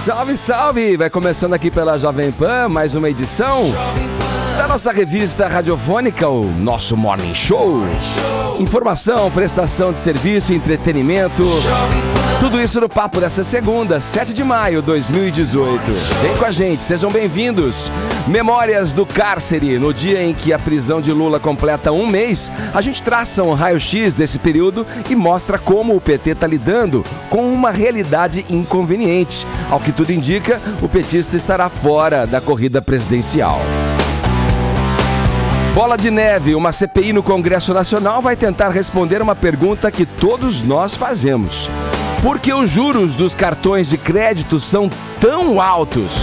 Salve, salve! Vai começando aqui pela Jovem Pan, mais uma edição da nossa revista radiofônica, o nosso Morning Show. Informação, prestação de serviço, entretenimento, tudo isso no papo dessa segunda, 7 de maio de 2018. Vem com a gente, sejam bem-vindos. Memórias do Cárcere. No dia em que a prisão de Lula completa um mês, a gente traça um raio-x desse período e mostra como o PT está lidando com uma realidade inconveniente. Ao que tudo indica, o petista estará fora da corrida presidencial. Bola de neve, uma CPI no Congresso Nacional vai tentar responder uma pergunta que todos nós fazemos. Por que os juros dos cartões de crédito são tão altos?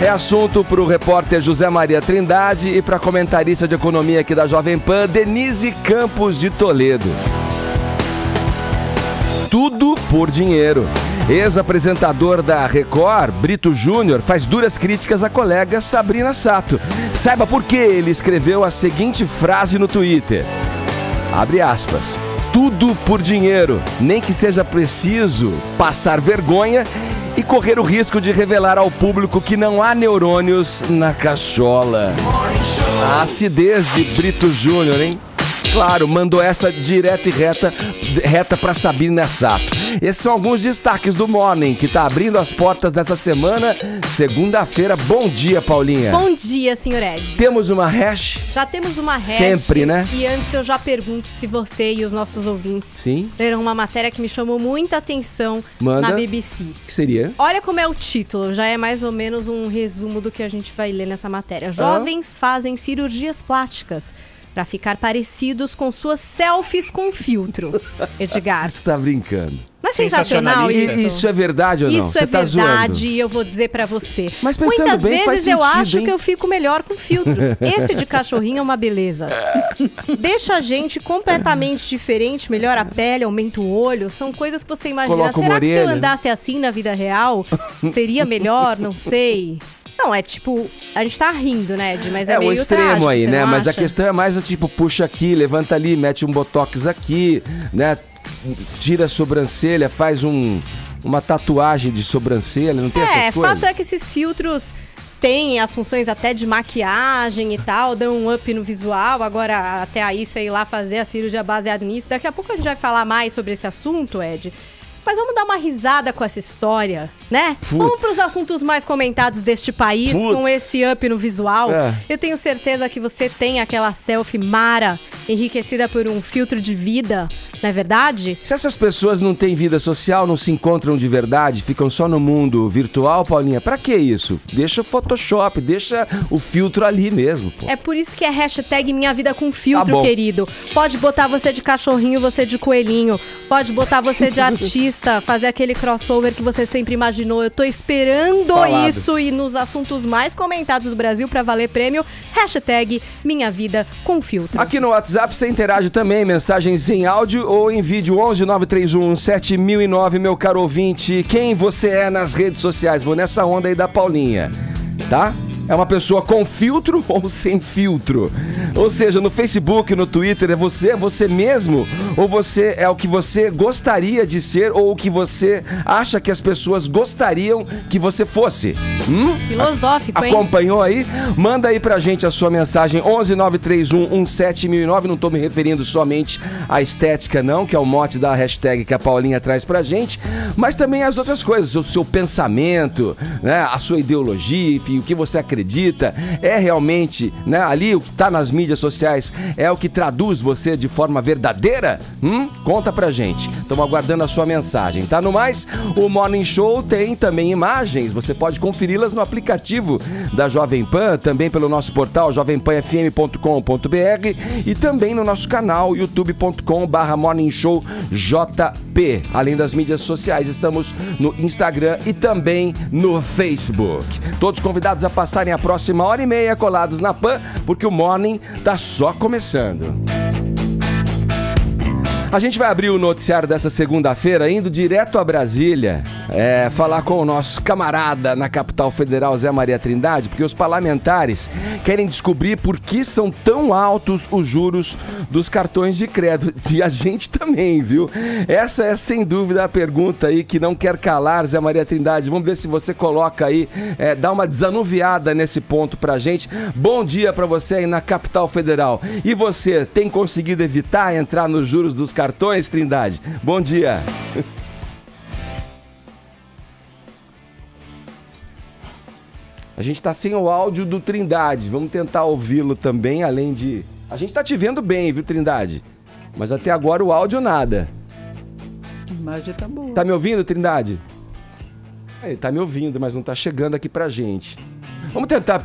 É assunto para o repórter José Maria Trindade e para a comentarista de economia aqui da Jovem Pan, Denise Campos de Toledo. Tudo por dinheiro. Ex-apresentador da Record, Brito Júnior, faz duras críticas à colega Sabrina Sato. Saiba por que ele escreveu a seguinte frase no Twitter. Abre aspas. Tudo por dinheiro, nem que seja preciso passar vergonha e correr o risco de revelar ao público que não há neurônios na cachola. A acidez de Brito Júnior, hein? Claro, mandou essa direta e reta para Sabrina Sato. Esses são alguns destaques do Morning, que está abrindo as portas dessa semana, segunda-feira. Bom dia, Paulinha. Bom dia, senhor Ed. Temos uma hash? Já temos uma hash. Sempre, né? E antes eu já pergunto se você e os nossos ouvintes leram uma matéria que me chamou muita atenção na BBC. O que seria? Olha como é o título, já é mais ou menos um resumo do que a gente vai ler nessa matéria. Jovens fazem cirurgias plásticas para ficar parecidos com suas selfies com filtro. Edgar. Você tá brincando. Não é sensacional isso? Isso é verdade ou não? Isso é verdade e eu vou dizer pra você. Mas pensando muitas bem, vezes faz eu sentido, acho hein? que eu fico melhor com filtros. Esse de cachorrinho é uma beleza. Deixa a gente completamente diferente, melhora a pele, aumenta o olho. São coisas que você imagina. Coloca Será que se eu orelha, andasse assim na vida real, seria melhor? Não sei. Não, é tipo, a gente tá rindo, né, Ed? Mas é meio o extremo trágico, aí, né? Mas acha? a questão é mais tipo, puxa aqui, levanta ali, mete um botox aqui, né? Tira a sobrancelha, faz uma tatuagem de sobrancelha, não tem essas coisas? Fato é que esses filtros têm as funções até de maquiagem e tal, dão um up no visual. Agora, até aí, sei lá, fazer a cirurgia baseada nisso. Daqui a pouco a gente vai falar mais sobre esse assunto, Ed. Mas vamos dar uma risada com essa história, né? Vamos para os assuntos mais comentados deste país, com esse up no visual. Eu tenho certeza que você tem aquela selfie mara, enriquecida por um filtro de vida, não é verdade? Se essas pessoas não têm vida social, não se encontram de verdade, ficam só no mundo virtual, Paulinha, pra que isso? Deixa o Photoshop, deixa o filtro ali mesmo, pô. É por isso que é hashtag Minha Vida com Filtro, querido. Pode botar você de cachorrinho, você de coelhinho. Pode botar você de artista, fazer aquele crossover que você sempre imaginou. Eu tô esperando isso e nos assuntos mais comentados do Brasil pra valer prêmio, hashtag Minha Vida com Filtro. Aqui no WhatsApp você interage também, mensagens em áudio ou em vídeo, 11 931 7009, meu caro ouvinte. Quem você é nas redes sociais? Vou nessa onda aí da Paulinha, tá? É uma pessoa com filtro ou sem filtro? Ou seja, no Facebook, no Twitter, é você mesmo? Ou você é o que você gostaria de ser ou o que você acha que as pessoas gostariam que você fosse? Filosófico, hein? Acompanhou aí? Manda aí pra gente a sua mensagem, 11 931 7009. Não tô me referindo somente à estética, não, que é o mote da hashtag que a Paulinha traz pra gente, mas também as outras coisas, o seu pensamento, né, a sua ideologia, enfim, o que você acredita. É realmente, né, ali o que tá nas mídias sociais é o que traduz você de forma verdadeira? Conta pra gente. Estamos aguardando a sua mensagem. Tá no mais? O Morning Show tem também imagens. Você pode conferi-las no aplicativo da Jovem Pan, também pelo nosso portal jovempanfm.com.br e também no nosso canal youtube.com/morningshowjp. Além das mídias sociais, estamos no Instagram e também no Facebook. Todos convidados a passarem a próxima hora e meia colados na Pan, porque o Morning tá só começando. A gente vai abrir o noticiário dessa segunda-feira indo direto a Brasília, falar com o nosso camarada na capital federal, Zé Maria Trindade, porque os parlamentares querem descobrir por que são tão altos os juros dos cartões de crédito. E a gente também, viu? Essa é sem dúvida a pergunta aí que não quer calar, Zé Maria Trindade. Vamos ver se você coloca aí, dá uma desanuviada nesse ponto pra gente. Bom dia pra você aí na capital federal. E você, tem conseguido evitar entrar nos juros dos cartões, Trindade? Bom dia. A gente tá sem o áudio do Trindade. Vamos tentar ouvi-lo também, além de... A gente tá te vendo bem, viu, Trindade? Mas até agora o áudio nada. A imagem tá boa. Tá me ouvindo, Trindade? Ele tá me ouvindo, mas não tá chegando aqui pra gente. Vamos tentar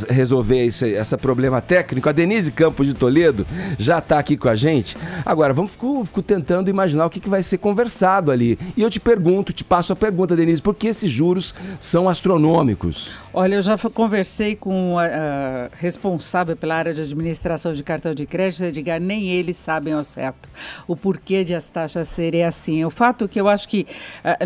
resolver esse problema técnico. A Denise Campos de Toledo já está aqui com a gente. Agora, fico tentando imaginar o que vai ser conversado ali. E eu te passo a pergunta, Denise, por que esses juros são astronômicos? Olha, eu já conversei com a responsável pela área de administração de cartão de crédito, Edgar, nem eles sabem ao certo o porquê de as taxas serem assim. O fato é que eu acho que,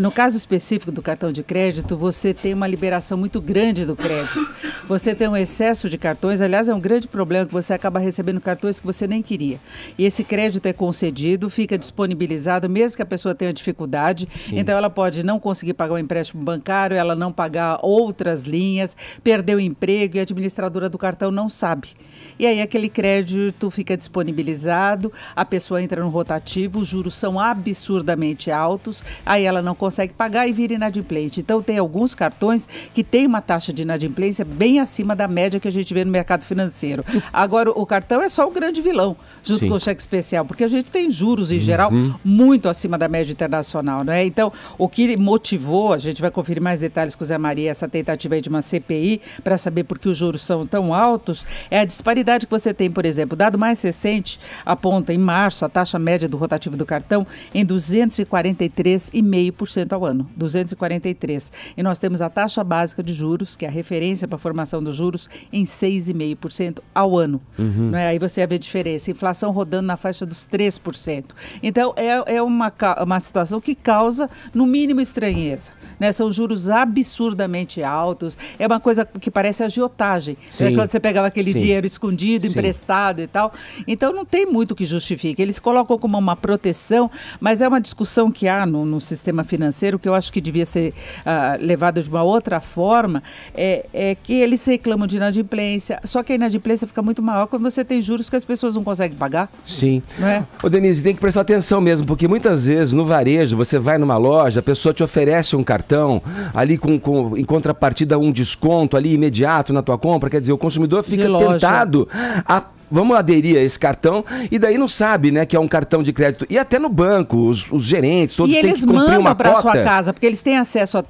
no caso específico do cartão de crédito, você tem uma liberação muito grande do crédito. Você tem um excesso de cartões, aliás, é um grande problema que você acaba recebendo cartões que você nem queria. E esse crédito é concedido, fica disponibilizado, mesmo que a pessoa tenha dificuldade. Sim. Então, ela pode não conseguir pagar o empréstimo bancário, ela não pagar outras linhas, perder o emprego e a administradora do cartão não sabe. E aí, aquele crédito fica disponibilizado, a pessoa entra no rotativo, os juros são absurdamente altos, aí ela não consegue pagar e vira inadimplente. Então, tem alguns cartões que têm uma taxa de inadimplência bem acima da média que a gente vê no mercado financeiro. Agora, o cartão é só o grande vilão, junto com o cheque especial, porque a gente tem juros, em geral, muito acima da média internacional, não é? Então, o que motivou, a gente vai conferir mais detalhes com o Zé Maria, essa tentativa aí de uma CPI, para saber por que os juros são tão altos, é a disparidade que você tem, por exemplo, o dado mais recente aponta, em março, a taxa média do rotativo do cartão em 243,5% ao ano, 243. E nós temos a taxa básica de juros, que é a referência para a formação dos juros, em 6,5% ao ano. Não é? Aí você vê a diferença, inflação rodando na faixa dos 3%. Então, é uma situação que causa, no mínimo, estranheza. Né? São juros absurdamente altos, é uma coisa que parece agiotagem. Né? Quando você pegava aquele dinheiro escondido, emprestado e tal. Então, não tem muito que justifique. Eles colocam como uma proteção, mas é uma discussão que há no sistema financeiro, que eu acho que devia ser levada de uma outra forma, é que eles reclamam de inadimplência, só que a inadimplência fica muito maior quando você tem juros que as pessoas não conseguem pagar. Sim. Não é? Ô, Denise, tem que prestar atenção mesmo, porque muitas vezes no varejo, você vai numa loja, a pessoa te oferece um cartão, ali em contrapartida um desconto ali imediato na tua compra, quer dizer, o consumidor fica tentado a... Vamos aderir a esse cartão e daí não sabe, né, que é um cartão de crédito. E até no banco, os gerentes, todos têm que cumprir uma cota. E eles mandam para sua casa, porque eles têm acesso à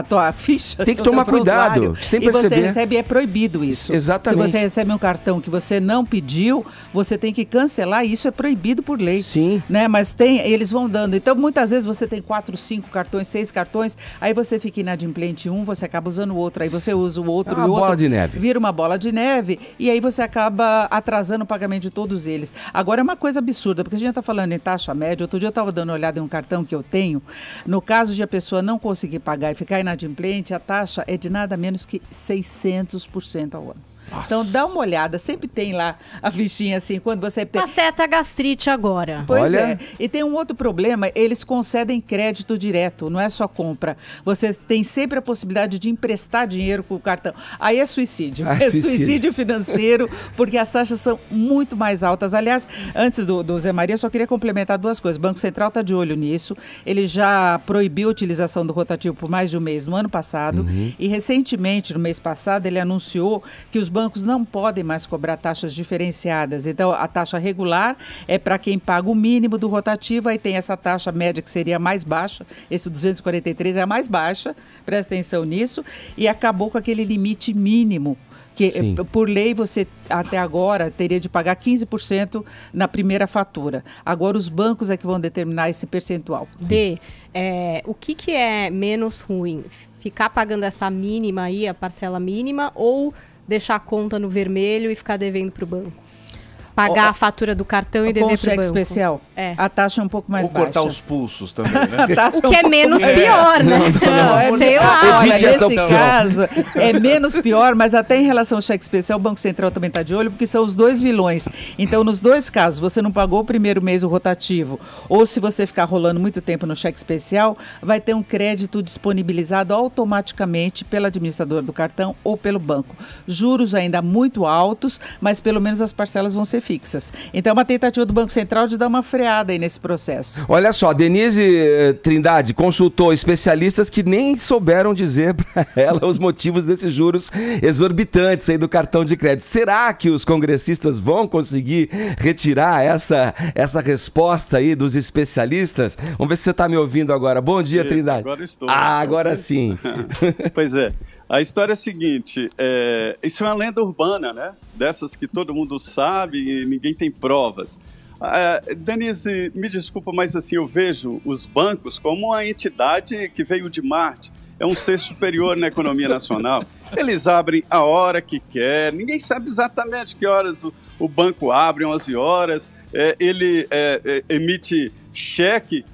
tua ficha. Tem que tomar cuidado, sem perceber. E você recebe, é proibido isso. Exatamente. Se você recebe um cartão que você não pediu, você tem que cancelar, e isso é proibido por lei. Sim. Né? Mas eles vão dando. Então, muitas vezes você tem 4, 5 cartões, 6 cartões, aí você fica inadimplente um, você acaba usando o outro, aí você usa o outro e o outro. Bola de neve. Vira uma bola de neve, e aí você acaba atrasando o pagamento de todos eles. Agora é uma coisa absurda, porque a gente está falando em taxa média. Outro dia eu estava dando uma olhada em um cartão que eu tenho. No caso de a pessoa não conseguir pagar e ficar inadimplente, a taxa é de nada menos que 600% ao ano. Nossa. Então dá uma olhada, sempre tem lá a fichinha assim, quando você tem... Acerta a gastrite agora. Pois é. E tem um outro problema, eles concedem crédito direto, não é só compra. Você tem sempre a possibilidade de emprestar dinheiro com o cartão. Aí é suicídio. Suicídio financeiro, porque as taxas são muito mais altas. Aliás, antes do Zé Maria, só queria complementar duas coisas. O Banco Central está de olho nisso. Ele já proibiu a utilização do rotativo por mais de um mês no ano passado. E recentemente, no mês passado, ele anunciou que os bancos não podem mais cobrar taxas diferenciadas. Então, a taxa regular é para quem paga o mínimo do rotativo, aí tem essa taxa média que seria a mais baixa, esse 243 é a mais baixa, presta atenção nisso, e acabou com aquele limite mínimo, que por lei você até agora teria de pagar 15% na primeira fatura. Agora os bancos é que vão determinar esse percentual. O que é menos ruim? Ficar pagando essa mínima aí, a parcela mínima, ou deixar a conta no vermelho e ficar devendo para o banco? pagar a fatura do cartão e dever para o banco. Especial, a taxa é um pouco mais baixa. Ou cortar os pulsos também, né? O que é menos pior, né? Sei lá. Olha, nesse caso, é menos pior, mas até em relação ao cheque especial, o Banco Central também está de olho, porque são os dois vilões. Então, nos dois casos, você não pagou o primeiro mês o rotativo, ou se você ficar rolando muito tempo no cheque especial, vai ter um crédito disponibilizado automaticamente pelo administrador do cartão ou pelo banco. Juros ainda muito altos, mas pelo menos as parcelas vão ser fixas. Então, é uma tentativa do Banco Central de dar uma freada aí nesse processo. Olha só, Denise Trindade consultou especialistas que nem souberam dizer para ela os motivos desses juros exorbitantes aí do cartão de crédito. Será que os congressistas vão conseguir retirar essa resposta aí dos especialistas? Vamos ver se você está me ouvindo agora. Bom dia, Isso, Trindade. Agora estou. Agora sim. Pois é. A história é a seguinte, isso é uma lenda urbana, né? Dessas que todo mundo sabe e ninguém tem provas. Denise, me desculpa, mas assim, eu vejo os bancos como uma entidade que veio de Marte. É um ser superior na economia nacional. Eles abrem a hora que quer, ninguém sabe exatamente que horas o banco abre, 11 horas, ele emite cheque,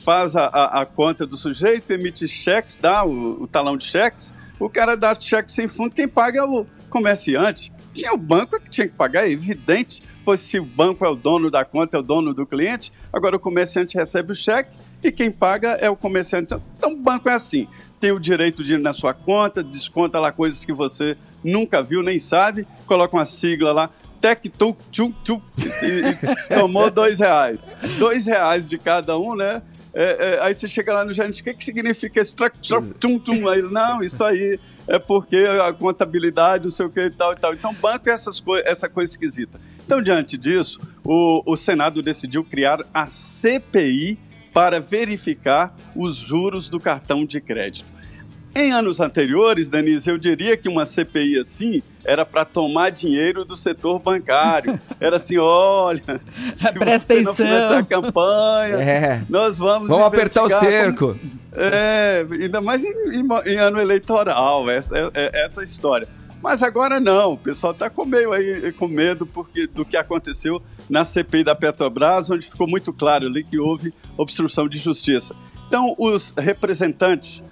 faz a conta do sujeito, emite cheques, dá o talão de cheques, o cara dá cheque sem fundo, quem paga é o comerciante. Tinha o banco que tinha que pagar, é evidente, pois se o banco é o dono da conta, é o dono do cliente, agora o comerciante recebe o cheque e quem paga é o comerciante. Então o banco é assim, tem o direito de ir na sua conta, desconta lá coisas que você nunca viu, nem sabe, coloca uma sigla lá, e tomou R$2. R$2 de cada um, né? Aí você chega lá no gerente, o que significa esse aí, não, isso aí é porque a contabilidade, não sei o que e tal e tal. Então, banco é essa coisa esquisita. Então, diante disso, o Senado decidiu criar a CPI para verificar os juros do cartão de crédito. Em anos anteriores, Denise, eu diria que uma CPI assim era para tomar dinheiro do setor bancário. Era assim, olha, se presta você não fizer a campanha, nós vamos apertar o cerco. Ainda mais em ano eleitoral, essa história. Mas agora não, o pessoal está com medo do que aconteceu na CPI da Petrobras, onde ficou muito claro ali que houve obstrução de justiça. Então, os representantes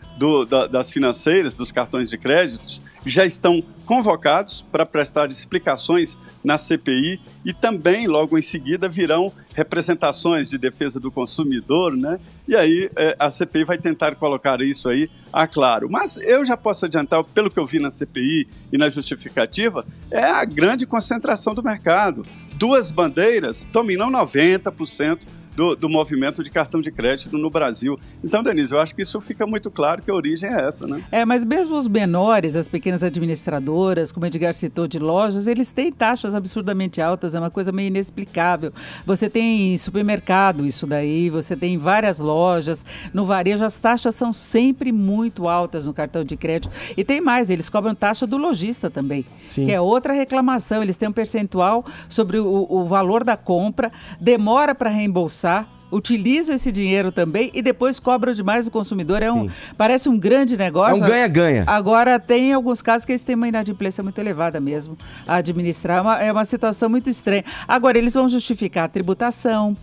das financeiras, dos cartões de créditos, já estão convocados para prestar explicações na CPI e também, logo em seguida, virão representações de defesa do consumidor, né? E aí a CPI vai tentar colocar isso aí a claro. Mas eu já posso adiantar, pelo que eu vi na CPI e na justificativa, é a grande concentração do mercado. Duas bandeiras dominam 90% do movimento de cartão de crédito no Brasil. Então, Denise, eu acho que isso fica muito claro que a origem é essa, né? Mas mesmo os menores, as pequenas administradoras, como o Edgar citou, de lojas, eles têm taxas absurdamente altas, é uma coisa meio inexplicável. Você tem supermercado, isso daí, você tem várias lojas, no varejo as taxas são sempre muito altas no cartão de crédito. E tem mais, eles cobram taxa do lojista também, que é outra reclamação. Eles têm um percentual sobre o valor da compra, demora para reembolsar, utilizam esse dinheiro também e depois cobram demais o consumidor. Parece um grande negócio. É um ganha-ganha. Agora, tem alguns casos que eles têm uma inadimplência muito elevada mesmo a administrar. É uma situação muito estranha. Agora, eles vão justificar a tributação,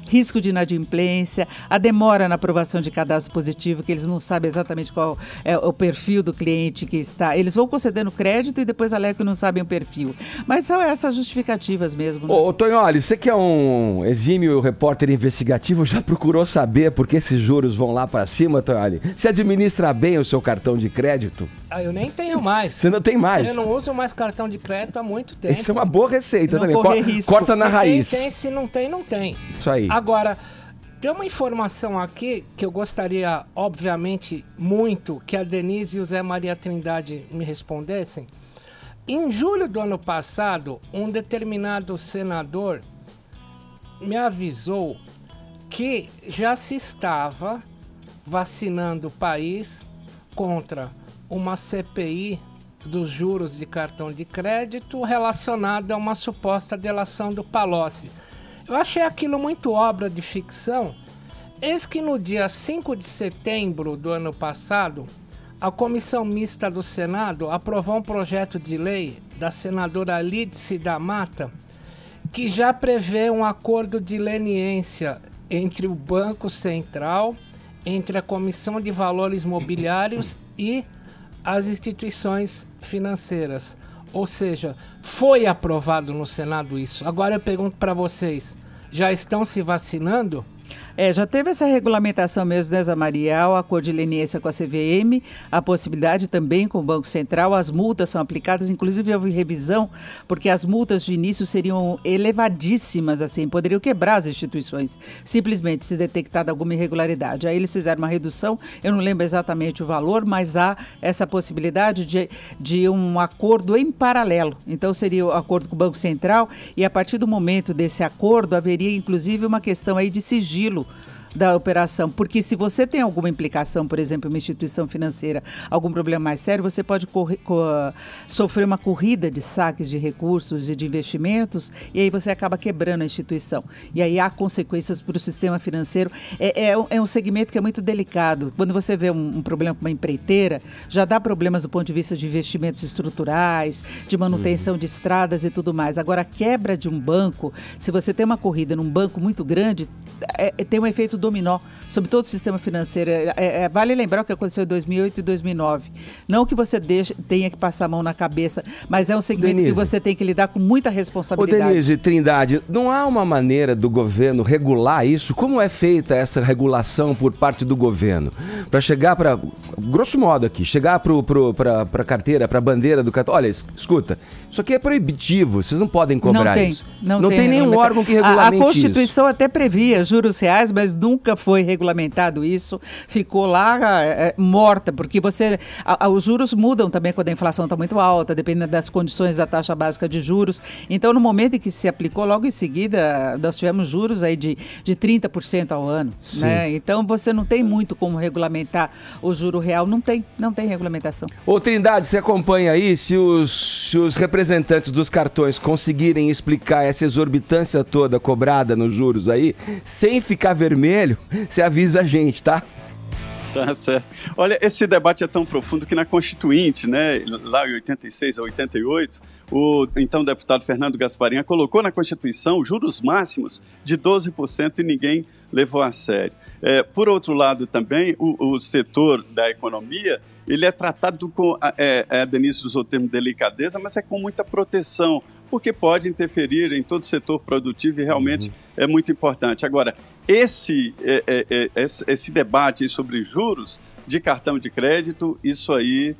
risco de inadimplência, a demora na aprovação de cadastro positivo, que eles não sabem exatamente qual é o perfil do cliente que está. Eles vão concedendo crédito e depois alegam que não sabem o perfil. Mas são essas justificativas mesmo. Né? Ô, Tonholi, você que é um exímio repórter investigativo, já procurou saber por que esses juros vão lá para cima, Tonholi? Você administra bem o seu cartão de crédito? Eu nem tenho mais. Você não tem mais? Eu não uso mais cartão de crédito há muito tempo. Isso é uma boa receita também. Risco. Corta na raiz. Se não tem, não tem. Isso aí. Agora, tem uma informação aqui que eu gostaria, obviamente, muito que a Denise e o Zé Maria Trindade me respondessem. Em julho do ano passado, um determinado senador me avisou que já se estava vacinando o país contra uma CPI dos juros de cartão de crédito relacionada a uma suposta delação do Palocci. Eu achei aquilo muito obra de ficção. Eis que no dia 5 de setembro do ano passado, a Comissão Mista do Senado aprovou um projeto de lei da senadora Lídice da Mata que já prevê um acordo de leniência entre o Banco Central, entre a Comissão de Valores Mobiliários e as instituições financeiras. Ou seja, foi aprovado no Senado isso. Agora eu pergunto para vocês, já estão se vacinando? Já teve essa regulamentação mesmo, né, Zé Maria? O acordo de leniência com a CVM, a possibilidade também com o Banco Central, as multas são aplicadas, inclusive houve revisão, porque as multas de início seriam elevadíssimas, assim, poderiam quebrar as instituições, simplesmente se detectada alguma irregularidade. Aí eles fizeram uma redução, eu não lembro exatamente o valor, mas há essa possibilidade de um acordo em paralelo. Então seria o acordo com o Banco Central e a partir do momento desse acordo haveria inclusive uma questão aí de sigilo da operação, porque se você tem alguma implicação, por exemplo, uma instituição financeira, algum problema mais sério, você pode sofrer uma corrida de saques de recursos e de investimentos e aí você acaba quebrando a instituição. E aí há consequências para o sistema financeiro. É um segmento que é muito delicado. Quando você vê um problema com uma empreiteira, já dá problemas do ponto de vista de investimentos estruturais, de manutenção de estradas e tudo mais. Agora, a quebra de um banco, se você tem uma corrida num banco muito grande, tem um efeito dominó sobre todo o sistema financeiro. Vale lembrar o que aconteceu em 2008 e 2009. Não que você tenha que passar a mão na cabeça, mas é um segmento que você tem que lidar com muita responsabilidade. Ô Denise Trindade, não há uma maneira do governo regular isso? Como é feita essa regulação por parte do governo? Para chegar para, grosso modo aqui, chegar para a carteira, para a bandeira do cartão. Olha, escuta, isso aqui é proibitivo, vocês não podem cobrar isso. Não tem nenhum órgão que regulamente isso. A Constituição até previa juros reais, mas nunca foi regulamentado isso, ficou lá morta, porque os juros mudam também quando a inflação está muito alta, dependendo das condições da taxa básica de juros. Então, no momento em que se aplicou, logo em seguida, nós tivemos juros aí de 30% ao ano. Né? Então, você não tem muito como regulamentar o juro real, não tem regulamentação. Ô Trindade, você acompanha aí, se os representantes dos cartões conseguirem explicar essa exorbitância toda cobrada nos juros aí, sem ficar vermelho, você avisa a gente, tá? Tá certo. Olha, esse debate é tão profundo que na Constituinte, né, lá em 86 a 88, o então deputado Fernando Gasparinha colocou na Constituição juros máximos de 12% e ninguém levou a sério. Por outro lado também, o setor da economia, ele é tratado com, a Denise usou o termo delicadeza, mas é com muita proteção, porque pode interferir em todo o setor produtivo e realmente é muito importante. Agora, esse debate sobre juros de cartão de crédito, isso aí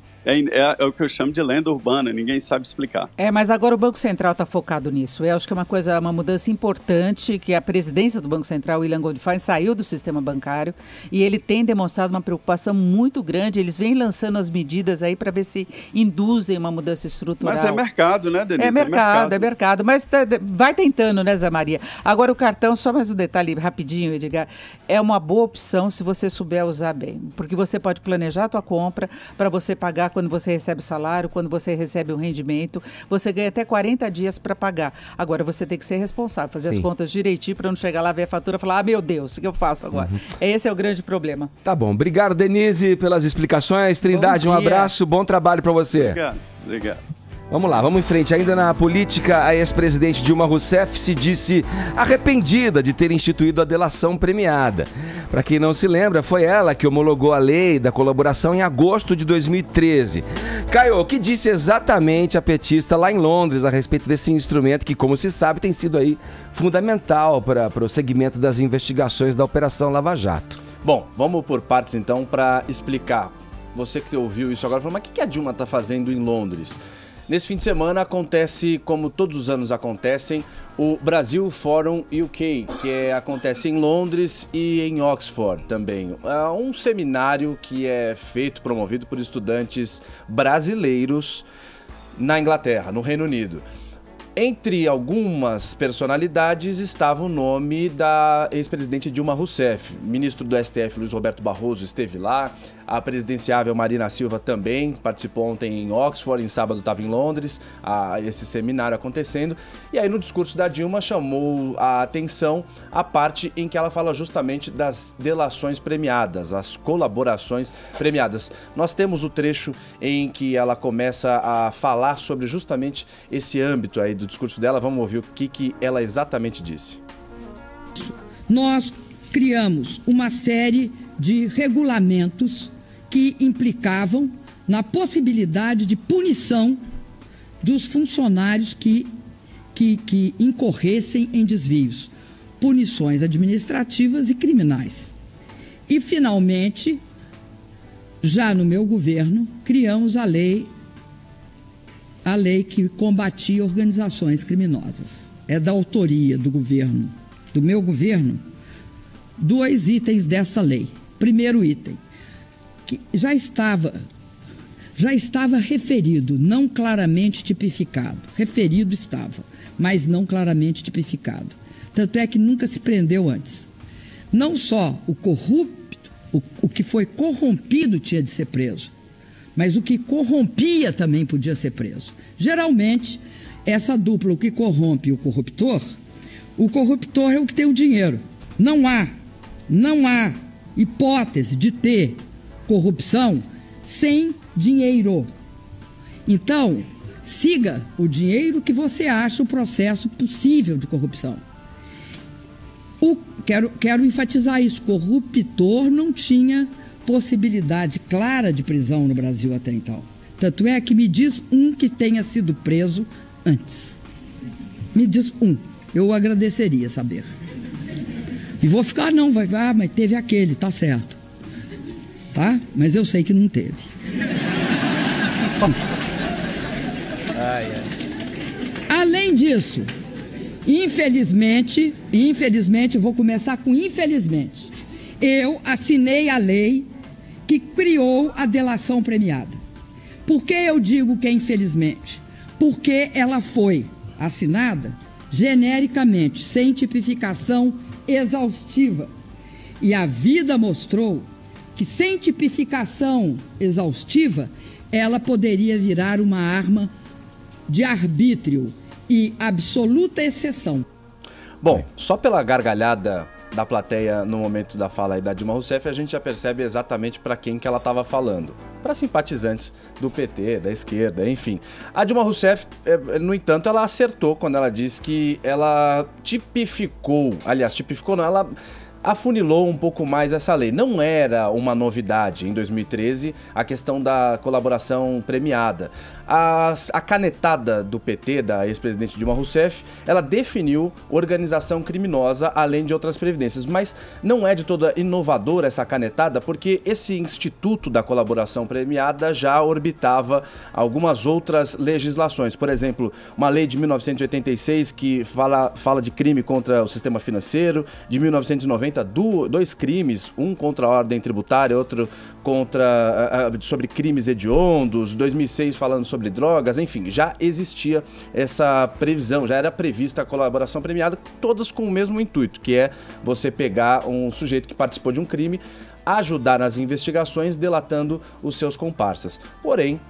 é o que eu chamo de lenda urbana, ninguém sabe explicar. Mas agora o Banco Central está focado nisso. Eu acho que é uma mudança importante, que a presidência do Banco Central, William Goldfein, saiu do sistema bancário e ele tem demonstrado uma preocupação muito grande. Eles vêm lançando as medidas aí para ver se induzem uma mudança estrutural. Mas é mercado, né, Denise? É mercado. Mas vai tentando, né, Zé Maria? Agora o cartão, só mais um detalhe rapidinho, Edgar, é uma boa opção se você souber usar bem. Porque você pode planejar a tua compra para você pagar quando você recebe o salário, quando você recebe o rendimento, você ganha até 40 dias para pagar. Agora, você tem que ser responsável, fazer as contas direitinho para não chegar lá, ver a fatura e falar, meu Deus, o que eu faço agora? Esse é o grande problama. Tá bom. Obrigado, Denise, pelas explicações. Trindade, um abraço, bom trabalho para você. Obrigado. Vamos lá, vamos em frente. Ainda na política, a ex-presidente Dilma Rousseff se disse arrependida de ter instituído a delação premiada. Para quem não se lembra, foi ela que homologou a lei da colaboração em agosto de 2013. Caio, o que disse exatamente a petista lá em Londres a respeito desse instrumento que, como se sabe, tem sido aí fundamental para o segmento das investigações da Operação Lava Jato? Bom, vamos por partes então para explicar. Você que ouviu isso agora, falou, mas o que a Dilma está fazendo em Londres? Nesse fim de semana acontece, como todos os anos acontecem, o Brasil Forum UK, que acontece em Londres e em Oxford também. É um seminário que é feito, promovido por estudantes brasileiros na Inglaterra, no Reino Unido. Entre algumas personalidades estava o nome da ex-presidente Dilma Rousseff. O ministro do STF, Luiz Roberto Barroso, esteve lá. A presidenciável Marina Silva também participou ontem em Oxford, em sábado estava em Londres, esse seminário acontecendo. E aí no discurso da Dilma chamou a atenção a parte em que ela fala justamente das delações premiadas, as colaborações premiadas. Nós temos o trecho em que ela começa a falar sobre justamente esse âmbito aí do discurso dela. Vamos ouvir o que ela exatamente disse. Nós criamos uma série de regulamentos que implicavam na possibilidade de punição dos funcionários que incorressem em desvios, punições administrativas e criminais. E, finalmente, já no meu governo, criamos a lei que combatia organizações criminosas. É da autoria do governo, do meu governo, 2 itens dessa lei. Primeiro item, que já estava referido, não claramente tipificado. Referido estava, mas não claramente tipificado. Tanto é que nunca se prendeu antes. Não só o corrupto, o que foi corrompido tinha de ser preso, mas o que corrompia também podia ser preso. Geralmente, essa dupla, o que corrompe e o corruptor é o que tem o dinheiro. Não há hipótese de ter corrupção sem dinheiro. Então, siga o dinheiro que você acha o processo possível de corrupção. Quero enfatizar isso, corruptor não tinha possibilidade clara de prisão no Brasil até então. Tanto é que me diz um que tenha sido preso antes. Me diz um. Eu agradeceria saber. E vou ficar, não, mas teve aquele, tá certo. Tá? Mas eu sei que não teve. Além disso, infelizmente, vou começar com infelizmente, eu assinei a lei que criou a delação premiada. Por que eu digo que é infelizmente? Porque ela foi assinada genericamente, sem tipificação exaustiva. E a vida mostrou que sem tipificação exaustiva, ela poderia virar uma arma de arbítrio e absoluta exceção. Bom, só pela gargalhada da plateia no momento da fala aí da Dilma Rousseff, a gente já percebe exatamente para quem que ela estava falando. Para simpatizantes do PT, da esquerda, enfim. A Dilma Rousseff, no entanto, ela acertou quando ela disse que ela tipificou não, ela afunilou um pouco mais essa lei. Não era uma novidade em 2013 a questão da colaboração premiada. A canetada do PT, da ex-presidente Dilma Rousseff, ela definiu organização criminosa além de outras previdências, mas não é de toda inovadora essa canetada, porque esse instituto da colaboração premiada já orbitava algumas outras legislações. Por exemplo, uma lei de 1986 que fala de crime contra o sistema financeiro, de 1990 dois crimes, um contra a ordem tributária, outro sobre crimes hediondos, 2006 falando sobre drogas, enfim, já existia essa previsão, já era prevista a colaboração premiada, todas com o mesmo intuito, que é você pegar um sujeito que participou de um crime, ajudar nas investigações, delatando os seus comparsas. Porém,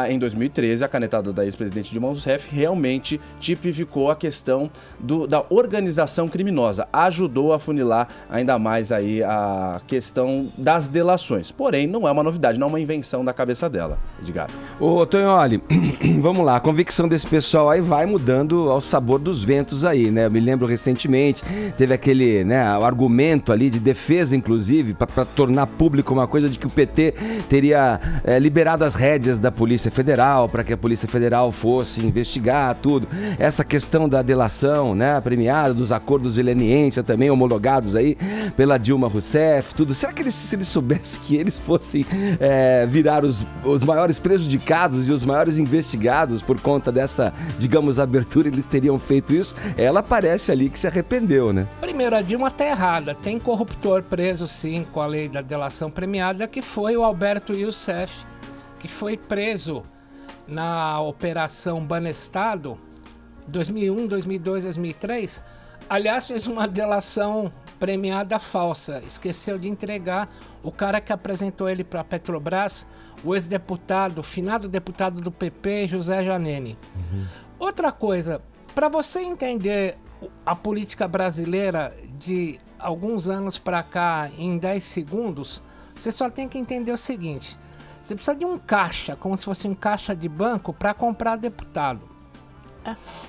em 2013, a canetada da ex-presidente Dilma Rousseff realmente tipificou a questão da organização criminosa, ajudou a funilar ainda mais aí a questão das delações. Porém, não é uma novidade, não é uma invenção da cabeça dela, Edgar. Ô, Tonholi, vamos lá, a convicção desse pessoal aí vai mudando ao sabor dos ventos aí, né? Eu me lembro recentemente, teve aquele, né, o argumento ali de defesa, inclusive, para tornar público uma coisa de que o PT teria liberado as rédeas da Polícia Federal, para que a Polícia Federal fosse investigar tudo. Essa questão da delação, né, premiada, dos acordos de leniência também homologados aí pela Dilma Rousseff, tudo. Será que se eles soubessem que eles fossem virar os maiores prejudicados e os maiores investigados por conta dessa, digamos, abertura, eles teriam feito isso? Ela parece ali que se arrependeu, né? Primeiro, a Dilma tá errada. Tem corruptor preso, sim, com a lei da delação premiada, que foi o Alberto Youssef, que foi preso na Operação Banestado, 2001, 2002, 2003. Aliás, fez uma delação premiada falsa. Esqueceu de entregar o cara que apresentou ele para a Petrobras, o ex-deputado, finado deputado do PP, José Janene. Outra coisa, para você entender a política brasileira de alguns anos para cá em 10 segundos, você só tem que entender o seguinte: você precisa de um caixa, como se fosse um caixa de banco, para comprar deputado.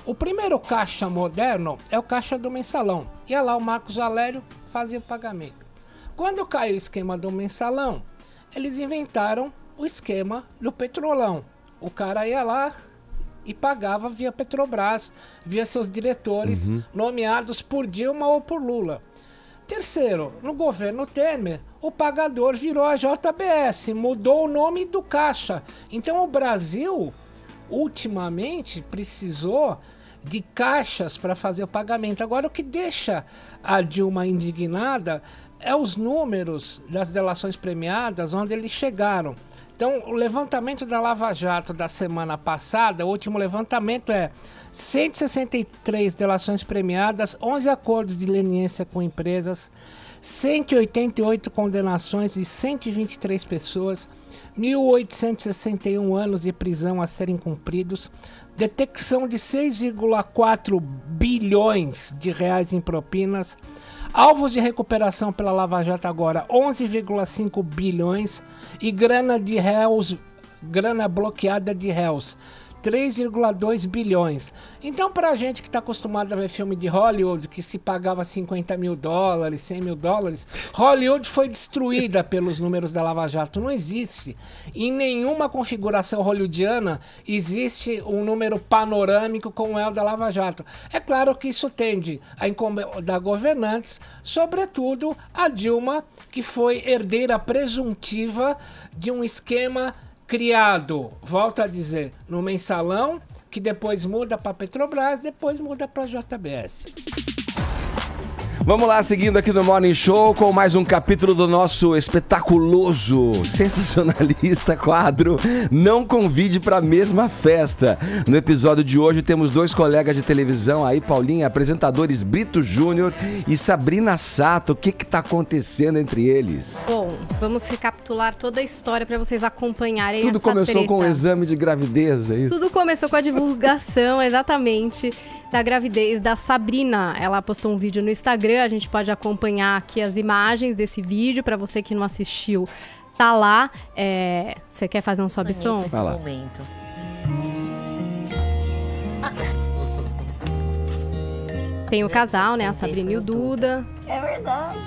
O primeiro caixa moderno é o caixa do mensalão. Ia lá o Marcos Valério, fazia o pagamento. Quando caiu o esquema do mensalão, eles inventaram o esquema do petrolão. O cara ia lá e pagava via Petrobras, via seus diretores nomeados por Dilma ou por Lula. Terceiro, no governo Temer, o pagador virou a JBS, mudou o nome do caixa. Então o Brasil, ultimamente, precisou de caixas para fazer o pagamento. Agora, o que deixa a Dilma indignada é os números das delações premiadas, onde eles chegaram. Então, o levantamento da Lava Jato da semana passada, o último levantamento é 163 delações premiadas, 11 acordos de leniência com empresas, 188 condenações de 123 pessoas, 1.861 anos de prisão a serem cumpridos, detecção de 6,4 bilhões de reais em propinas, alvos de recuperação pela Lava Jato agora 11,5 bilhões e grana de réus, grana bloqueada de réus 3,2 bilhões. Então, pra gente que tá acostumado a ver filme de Hollywood, que se pagava 50 mil dólares, 100 mil dólares, Hollywood foi destruída pelos números da Lava Jato. Não existe. Em nenhuma configuração hollywoodiana existe um número panorâmico como é o da Lava Jato. É claro que isso tende a incomodar governantes, sobretudo a Dilma, que foi herdeira presuntiva de um esquema criado, volto a dizer, no mensalão, que depois muda para Petrobras, depois muda para JBS. Vamos lá, seguindo aqui no Morning Show com mais um capítulo do nosso espetaculoso, sensacionalista quadro Não Convide para a Mesma Festa. No episódio de hoje temos dois colegas de televisão aí, Paulinha, apresentadores Brito Júnior e Sabrina Sato. O que tá acontecendo entre eles? Bom, vamos recapitular toda a história para vocês acompanharem essa Tudo começou treta. com o exame de gravidez, é isso? Tudo começou com a divulgação, exatamente, da gravidez da Sabrina. Ela postou um vídeo no Instagram, a gente pode acompanhar aqui as imagens desse vídeo, para você que não assistiu, tá lá. Você quer fazer um sobe-som? Vai lá. Tem o casal, né, a Sabrina e o Duda. É verdade.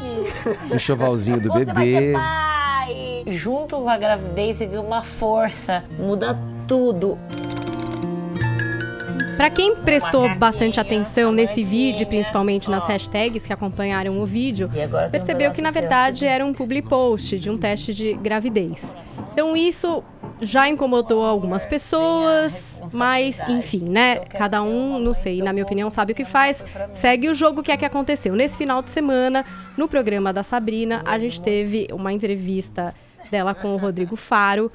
O enxovalzinho do Você vai bebê. ser pai. Junto com a gravidez, você viu uma força, muda tudo. Para quem prestou bastante atenção nesse vídeo, principalmente nas hashtags que acompanharam o vídeo, percebeu que na verdade era um public post de um teste de gravidez. Então isso já incomodou algumas pessoas, mas enfim, né? Cada um, não sei, na minha opinião, sabe o que faz, segue o jogo que é que aconteceu. Nesse final de semana, no programa da Sabrina, a gente teve uma entrevista dela com o Rodrigo Faro,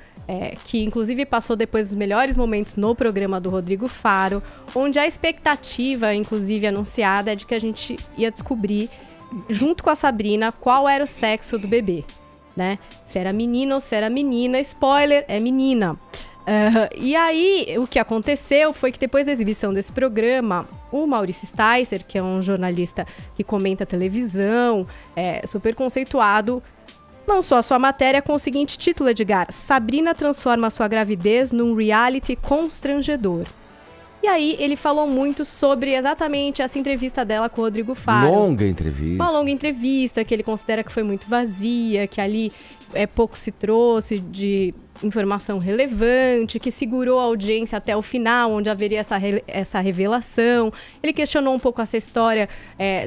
que inclusive passou depois dos melhores momentos no programa do Rodrigo Faro, onde a expectativa, inclusive anunciada, é de que a gente ia descobrir, junto com a Sabrina, qual era o sexo do bebê, né? Se era menino ou se era menina. Spoiler, é menina. E aí, o que aconteceu foi que depois da exibição desse programa, o Maurício Sticer, que é um jornalista que comenta televisão, super conceituado, lançou a sua matéria com o seguinte título, Edgar: Sabrina transforma sua gravidez num reality constrangedor. E aí ele falou muito sobre exatamente essa entrevista dela com o Rodrigo Faro. Longa entrevista. Uma longa entrevista que ele considera que foi muito vazia, que ali pouco se trouxe de informação relevante, que segurou a audiência até o final, onde haveria essa revelação. Ele questionou um pouco essa história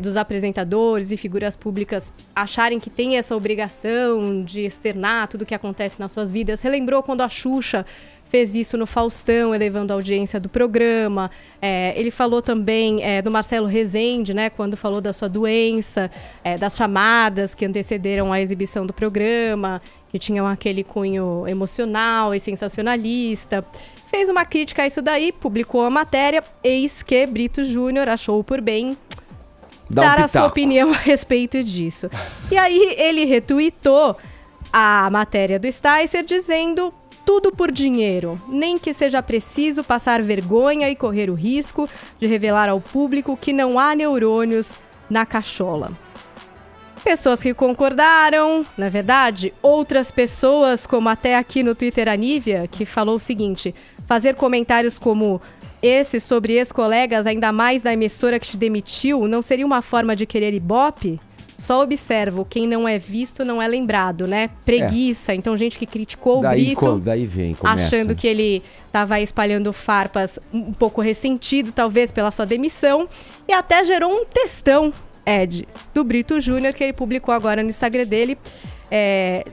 dos apresentadores e figuras públicas acharem que tem essa obrigação de externar tudo o que acontece nas suas vidas. Relembrou quando a Xuxa fez isso no Faustão, elevando a audiência do programa. Ele falou também do Marcelo Rezende, né, quando falou da sua doença, das chamadas que antecederam a exibição do programa, que tinham aquele cunho emocional e sensacionalista. Fez uma crítica a isso daí, publicou a matéria, eis que Brito Júnior achou por bem dar a sua opinião a respeito disso. E aí ele retuitou a matéria do Sticer dizendo: tudo por dinheiro, nem que seja preciso passar vergonha e correr o risco de revelar ao público que não há neurônios na cachola. Pessoas que concordaram, na verdade, outras pessoas, como até aqui no Twitter a Nívia, que falou o seguinte: fazer comentários como esse sobre ex-colegas, ainda mais da emissora que te demitiu, não seria uma forma de querer ibope? Só observo, quem não é visto não é lembrado, né? Preguiça. Então, gente que criticou o Brito, daí começa. achando que ele estava espalhando farpas, um pouco ressentido, talvez, pela sua demissão. E até gerou um textão, Ed, do Brito Júnior, que ele publicou agora no Instagram dele,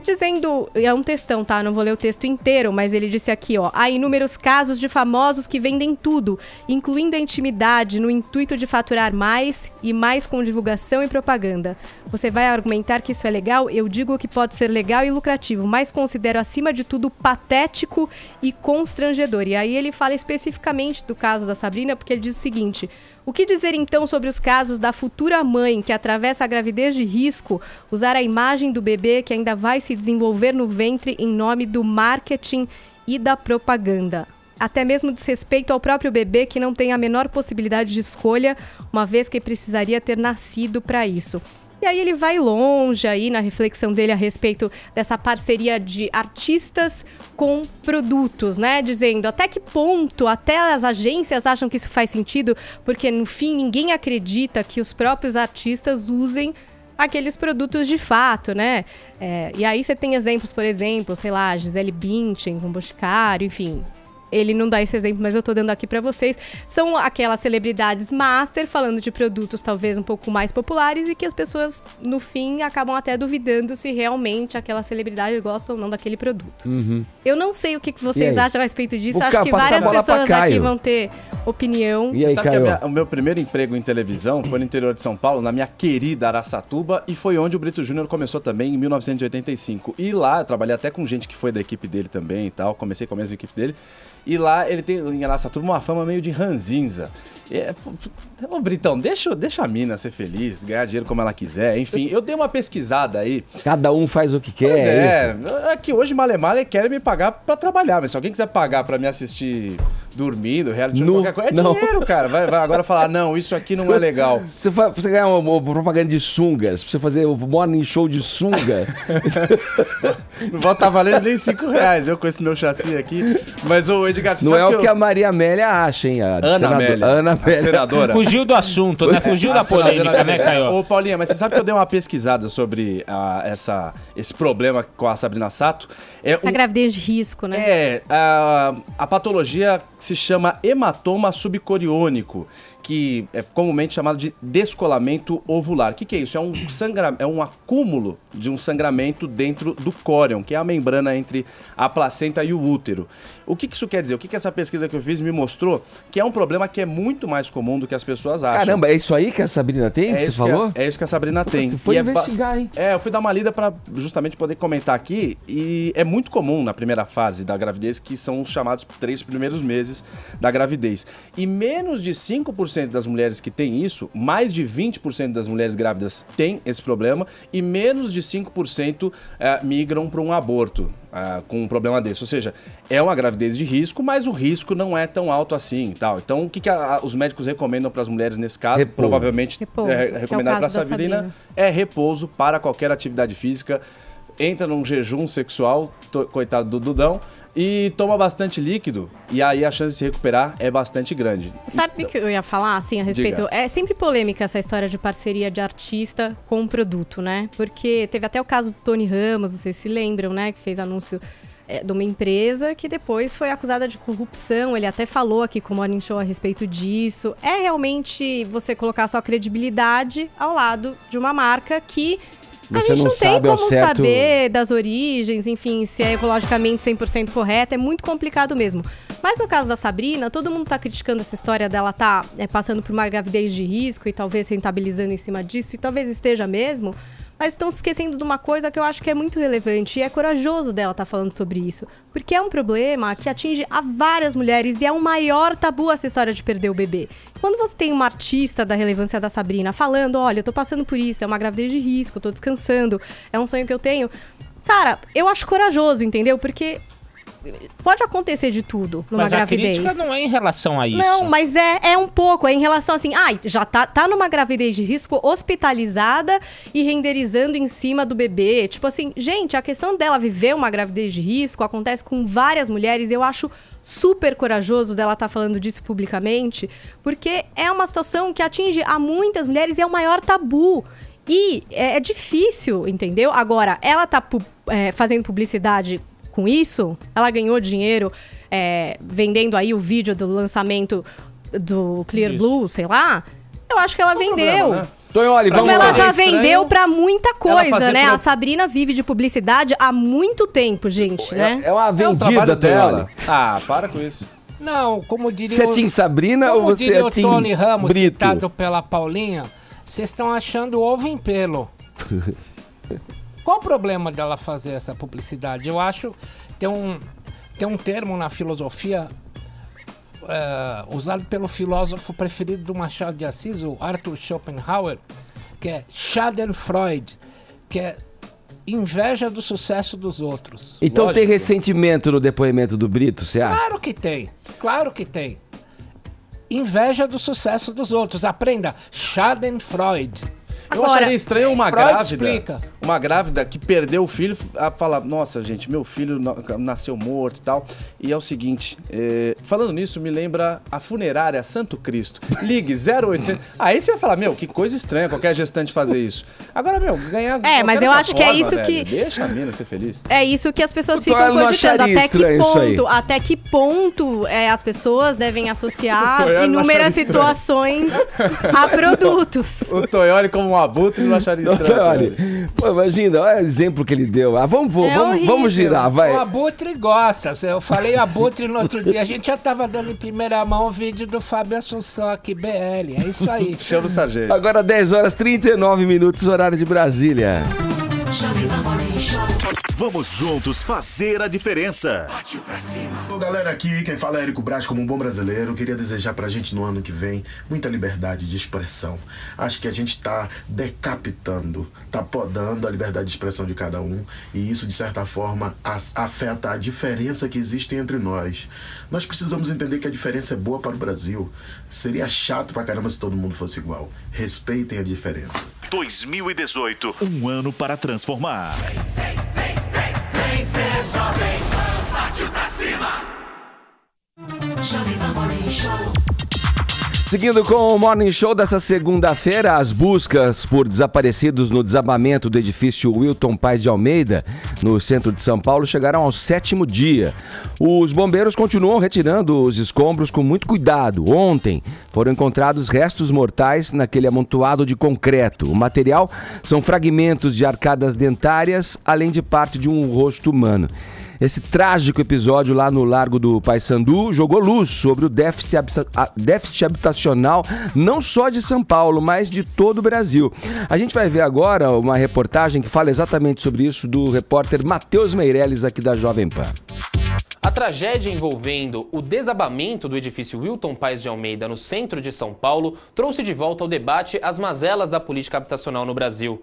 dizendo, é um textão, tá? Não vou ler o texto inteiro, mas ele disse aqui, ó: há inúmeros casos de famosos que vendem tudo, incluindo a intimidade, no intuito de faturar mais e mais com divulgação e propaganda. Você vai argumentar que isso é legal? Eu digo que pode ser legal e lucrativo, mas considero acima de tudo patético e constrangedor. E aí ele fala especificamente do caso da Sabrina, porque ele diz o seguinte: o que dizer então sobre os casos da futura mãe que atravessa a gravidez de risco, usar a imagem do bebê que ainda vai se desenvolver no ventre em nome do marketing e da propaganda? Até mesmo desrespeito ao próprio bebê, que não tem a menor possibilidade de escolha, uma vez que precisaria ter nascido para isso. E aí ele vai longe aí na reflexão dele a respeito dessa parceria de artistas com produtos, né? Dizendo até que ponto até as agências acham que isso faz sentido, porque no fim ninguém acredita que os próprios artistas usem aqueles produtos de fato, né? E aí você tem exemplos, por exemplo, sei lá, Gisele Bündchen com Boticário, enfim. Ele não dá esse exemplo, mas eu tô dando aqui pra vocês. São aquelas celebridades master falando de produtos talvez um pouco mais populares e que as pessoas, no fim, acabam até duvidando se realmente aquela celebridade gosta ou não daquele produto. Uhum. Eu não sei o que vocês acham a respeito disso. Acho que passar a várias bola pra pessoas aqui Caio. vão ter opinião. E aí, Sabe que Caio? o meu primeiro emprego em televisão foi no interior de São Paulo, na minha querida Araçatuba, e foi onde o Brito Júnior começou também, em 1985. E lá, eu trabalhei até com gente que foi da equipe dele também e tal, comecei com a mesma equipe dele. E lá ele tem, em Araçatuba, uma fama meio de ranzinza. Ô, Britão, deixa a mina ser feliz, ganhar dinheiro como ela quiser. Enfim, eu dei uma pesquisada aí. Cada um faz o que quer. Pois é que hoje Male quer me pagar pra trabalhar, mas se alguém quiser pagar pra me assistir dormindo, reality show, qualquer coisa, dinheiro, cara. Vai agora falar, não, isso aqui não é legal. Você ganhar uma propaganda de sungas, pra você fazer o morning show de sunga. Não vai estar valendo nem R$5, eu com esse meu chassi aqui. Mas, ô Edgar, você não sabe é o que a Maria Amélia acha, hein? Ana Amélia, a senadora. Fugiu do assunto, né? Fugiu da polêmica, né, Caio? Ô, Paulinha, mas você sabe que eu dei uma pesquisada sobre esse problema com a Sabrina Sato? Essa gravidez de risco, né? A patologia se chama hematoma subcoriônico, que é comumente chamado de descolamento ovular. O que é isso? É um acúmulo de um sangramento dentro do córion, que é a membrana entre a placenta e o útero. O que isso quer dizer? O que essa pesquisa que eu fiz me mostrou? Que é um problema que é muito mais comum do que as pessoas acham. Caramba, é isso aí que a Sabrina tem, que você falou? É isso que a Sabrina tem. Você foi investigar, hein? Eu fui dar uma lida para justamente poder comentar aqui, e é muito comum na primeira fase da gravidez, que são os chamados 3 primeiros meses da gravidez. E menos de 5% das mulheres que têm isso, mais de 20% das mulheres grávidas têm esse problema, e menos de 5% migram para um aborto com um problema desse. Ou seja, é uma gravidez de risco, mas o risco não é tão alto assim e tal. Então, o que os médicos recomendam para as mulheres nesse caso? Repouso. Provavelmente recomendado para a Sabrina é repouso para qualquer atividade física. Entra num jejum sexual, coitado do Dudão, e toma bastante líquido, e aí a chance de se recuperar é bastante grande. Sabe o que eu ia falar, assim, a respeito? Diga. É sempre polêmica essa história de parceria de artista com produto, né? Porque teve até o caso do Tony Ramos, vocês se lembram, né? Que fez anúncio de uma empresa que depois foi acusada de corrupção. Ele até falou aqui com o Morning Show a respeito disso. É realmente você colocar sua credibilidade ao lado de uma marca que Você a gente não tem sabe ao como certo saber das origens, enfim, se é ecologicamente 100% correto, é muito complicado mesmo. Mas no caso da Sabrina, todo mundo tá criticando essa história dela passando por uma gravidez de risco e talvez rentabilizando em cima disso, e talvez esteja mesmo, mas estão se esquecendo de uma coisa que eu acho que é muito relevante, e é corajoso dela estar falando sobre isso, porque é um problema que atinge a várias mulheres e é o maior tabu essa história de perder o bebê. Quando você tem uma artista da relevância da Sabrina falando, olha, eu tô passando por isso, é uma gravidez de risco, eu tô descansando, é um sonho que eu tenho, cara, eu acho corajoso, entendeu? Porque pode acontecer de tudo numa gravidez. Mas a crítica não é em relação a isso. Não, mas é um pouco, é em relação assim, já tá numa gravidez de risco, hospitalizada e renderizando em cima do bebê. Tipo assim, gente, a questão dela viver uma gravidez de risco acontece com várias mulheres e eu acho super corajoso dela estar falando disso publicamente, porque é uma situação que atinge a muitas mulheres e é o maior tabu. E é difícil, entendeu? Agora, ela tá fazendo publicidade com isso, ela ganhou dinheiro vendendo aí o vídeo do lançamento do Clear Blue, sei lá. Eu acho que ela vendeu. Problema, né? Tonholi, vamos lá. Ela já vendeu pra muita coisa, né? A Sabrina vive de publicidade há muito tempo, gente, né? É uma vendida dela. Para com isso. Não, como diria... Você é Tim Sabrina ou você é Tim Tony Ramos, Brito? citado pela Paulinha, vocês estão achando ovo em pelo. Qual o problema dela fazer essa publicidade? Eu acho que tem um termo na filosofia usado pelo filósofo preferido do Machado de Assis, o Arthur Schopenhauer, que é Schadenfreude, que é inveja do sucesso dos outros. Então lógico. Tem ressentimento no depoimento do Brito, você acha? Claro que tem, claro que tem. Inveja do sucesso dos outros. Aprenda, Schadenfreude. Eu acharia estranho uma grávida que perdeu o filho a falar, nossa gente, meu filho nasceu morto e tal. E é o seguinte, falando nisso, me lembra a funerária Santo Cristo. Ligue 0800. Aí você vai falar, que coisa estranha qualquer gestante fazer isso. Agora, ganhar... mas eu acho que é isso que... Deixa a mina ser feliz. É isso que as pessoas ficam cogitando. Até que ponto as pessoas devem associar inúmeras situações a produtos. O Tonholi como um abutre não acharia estranho. Pô, imagina, olha o exemplo que ele deu. Vamos girar, vai. O abutre gosta. Eu falei abutre no outro dia. A gente já tava dando em primeira mão o vídeo do Fábio Assunção aqui, BL. É isso aí. Chama o sargento. Agora 10h39, horário de Brasília. Vamos juntos fazer a diferença. Partiu pra cima. Ô, galera, aqui quem fala é Érico Braz, como um bom brasileiro. Queria desejar pra gente no ano que vem muita liberdade de expressão. Acho que a gente tá decapitando, tá podando a liberdade de expressão de cada um. E isso, de certa forma, afeta a diferença que existe entre nós. Nós precisamos entender que a diferença é boa para o Brasil. Seria chato pra caramba se todo mundo fosse igual. Respeitem a diferença. 2018, um ano para transformar. Vem ser Jovem Pan, partiu pra cima. Jovem Pan Morning Show. Seguindo com o Morning Show dessa segunda-feira, as buscas por desaparecidos no desabamento do edifício Wilton Paes de Almeida, no centro de São Paulo, chegaram ao 7º dia. Os bombeiros continuam retirando os escombros com muito cuidado. Ontem foram encontrados restos mortais naquele amontoado de concreto. O material são fragmentos de arcadas dentárias, além de parte de um rosto humano. Esse trágico episódio lá no Largo do Paissandu jogou luz sobre o déficit habitacional não só de São Paulo, mas de todo o Brasil. A gente vai ver agora uma reportagem que fala exatamente sobre isso do repórter Matheus Meirelles aqui da Jovem Pan. A tragédia envolvendo o desabamento do edifício Wilton Paes de Almeida no centro de São Paulo trouxe de volta ao debate as mazelas da política habitacional no Brasil.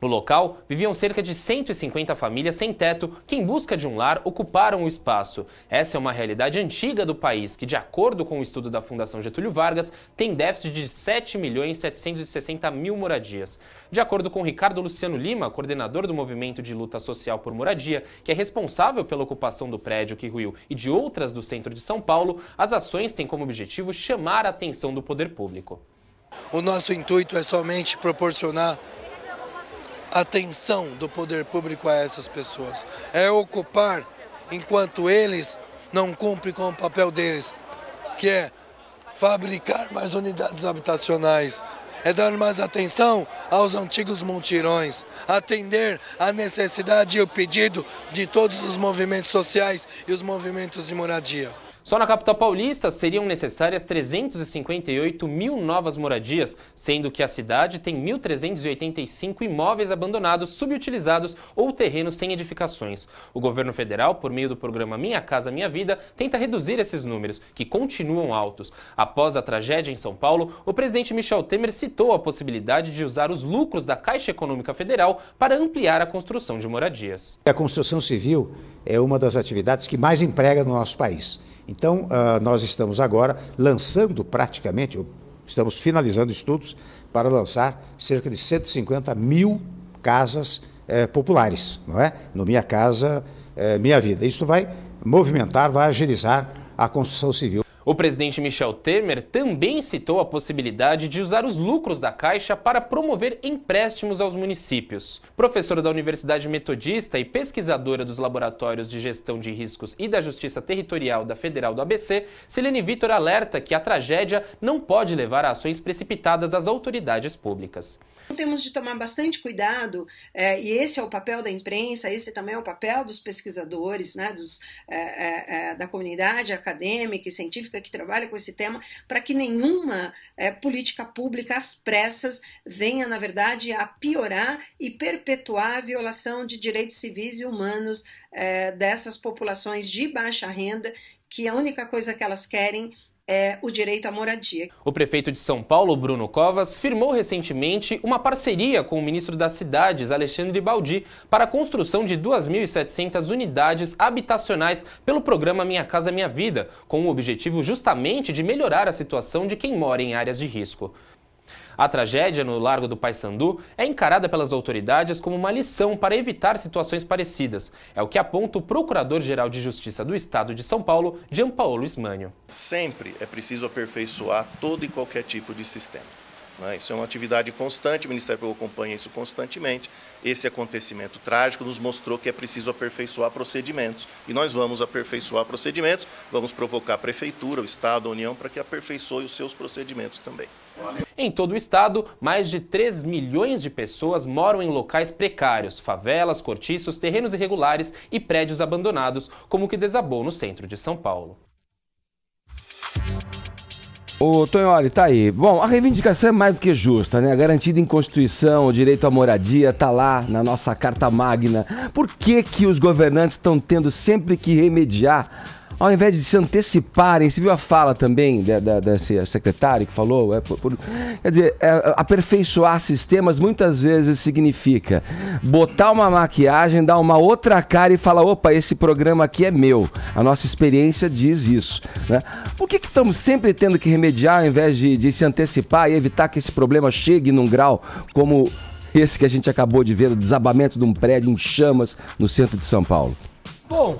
No local, viviam cerca de 150 famílias sem teto que, em busca de um lar, ocuparam o espaço. Essa é uma realidade antiga do país, que, de acordo com o estudo da Fundação Getúlio Vargas, tem déficit de 7.760.000 moradias. De acordo com Ricardo Luciano Lima, coordenador do Movimento de Luta Social por Moradia, que é responsável pela ocupação do prédio que ruiu e de outras do centro de São Paulo, as ações têm como objetivo chamar a atenção do poder público. O nosso intuito é somente proporcionar atenção do poder público a essas pessoas. É ocupar enquanto eles não cumprem com o papel deles, que é fabricar mais unidades habitacionais, é dar mais atenção aos antigos montirões, atender a necessidade e o pedido de todos os movimentos sociais e os movimentos de moradia. Só na capital paulista seriam necessárias 358 mil novas moradias, sendo que a cidade tem 1.385 imóveis abandonados, subutilizados ou terrenos sem edificações. O governo federal, por meio do programa Minha Casa Minha Vida, tenta reduzir esses números, que continuam altos. Após a tragédia em São Paulo, o presidente Michel Temer citou a possibilidade de usar os lucros da Caixa Econômica Federal para ampliar a construção de moradias. A construção civil é uma das atividades que mais emprega no nosso país. Então, nós estamos agora lançando praticamente, estamos finalizando estudos para lançar cerca de 150 mil casas populares, não é? No Minha Casa Minha Vida. Isso vai movimentar, vai agilizar a construção civil. O presidente Michel Temer também citou a possibilidade de usar os lucros da Caixa para promover empréstimos aos municípios. Professora da Universidade Metodista e pesquisadora dos Laboratórios de Gestão de Riscos e da Justiça Territorial da Federal do ABC, Silene Vitor alerta que a tragédia não pode levar a ações precipitadas das autoridades públicas. Temos de tomar bastante cuidado, e esse é o papel da imprensa, esse também é o papel dos pesquisadores, né, da comunidade acadêmica e científica que trabalha com esse tema, para que nenhuma política pública às pressas venha, na verdade, a piorar e perpetuar a violação de direitos civis e humanos dessas populações de baixa renda, que a única coisa que elas querem é o direito à moradia. O prefeito de São Paulo, Bruno Covas, firmou recentemente uma parceria com o ministro das Cidades, Alexandre Baldi, para a construção de 2.700 unidades habitacionais pelo programa Minha Casa Minha Vida, com o objetivo justamente de melhorar a situação de quem mora em áreas de risco. A tragédia no Largo do Paissandu é encarada pelas autoridades como uma lição para evitar situações parecidas. É o que aponta o Procurador-Geral de Justiça do Estado de São Paulo, Gianpaolo Ismânio. Sempre é preciso aperfeiçoar todo e qualquer tipo de sistema. Isso é uma atividade constante, o Ministério Público acompanha isso constantemente. Esse acontecimento trágico nos mostrou que é preciso aperfeiçoar procedimentos. E nós vamos aperfeiçoar procedimentos, vamos provocar a Prefeitura, o Estado, a União, para que aperfeiçoe os seus procedimentos também. Em todo o estado, mais de 3 milhões de pessoas moram em locais precários, favelas, cortiços, terrenos irregulares e prédios abandonados, como o que desabou no centro de São Paulo. Ô, Tonholi, tá aí. Bom, a reivindicação é mais do que justa, né? Garantida em Constituição, o direito à moradia tá lá na nossa Carta Magna. Por que que os governantes estão tendo sempre que remediar, ao invés de se anteciparem? Você viu a fala também desse secretário que falou? Quer dizer, aperfeiçoar sistemas muitas vezes significa botar uma maquiagem, dar uma outra cara e falar, opa, esse programa aqui é meu. A nossa experiência diz isso, né? Por que estamos sempre tendo que remediar ao invés de se antecipar e evitar que esse problema chegue num grau como esse que a gente acabou de ver, o desabamento de um prédio em chamas no centro de São Paulo? Bom,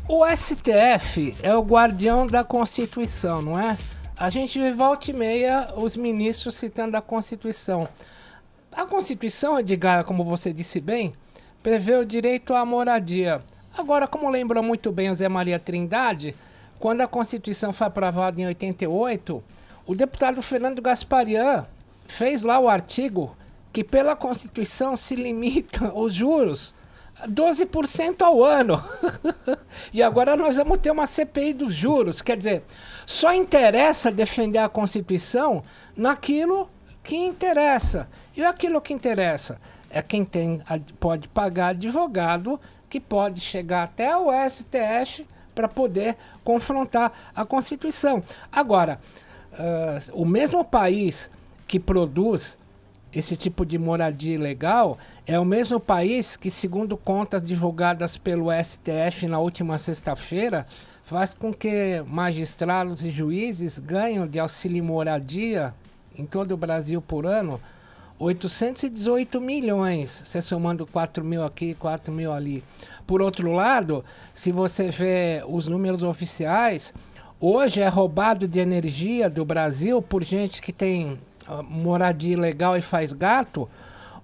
o STF é o guardião da Constituição, não é? A gente vê volta e meia os ministros citando a Constituição. A Constituição, Edgar, como você disse bem, prevê o direito à moradia. Agora, como lembra muito bem o Zé Maria Trindade, quando a Constituição foi aprovada em 88, o deputado Fernando Gasparian fez lá o artigo que pela Constituição se limita os juros 12% ao ano. E agora nós vamos ter uma CPI dos juros. Quer dizer, só interessa defender a Constituição naquilo que interessa. E aquilo que interessa é quem pode pagar advogado, que pode chegar até o STF para poder confrontar a Constituição. Agora, o mesmo país que produz esse tipo de moradia ilegal é o mesmo país que, segundo contas divulgadas pelo STF na última sexta-feira, faz com que magistrados e juízes ganhem de auxílio moradia em todo o Brasil por ano 818 milhões, se somando 4 mil aqui e 4 mil ali. Por outro lado, se você vê os números oficiais, hoje é roubado de energia do Brasil por gente que tem moradia ilegal e faz gato.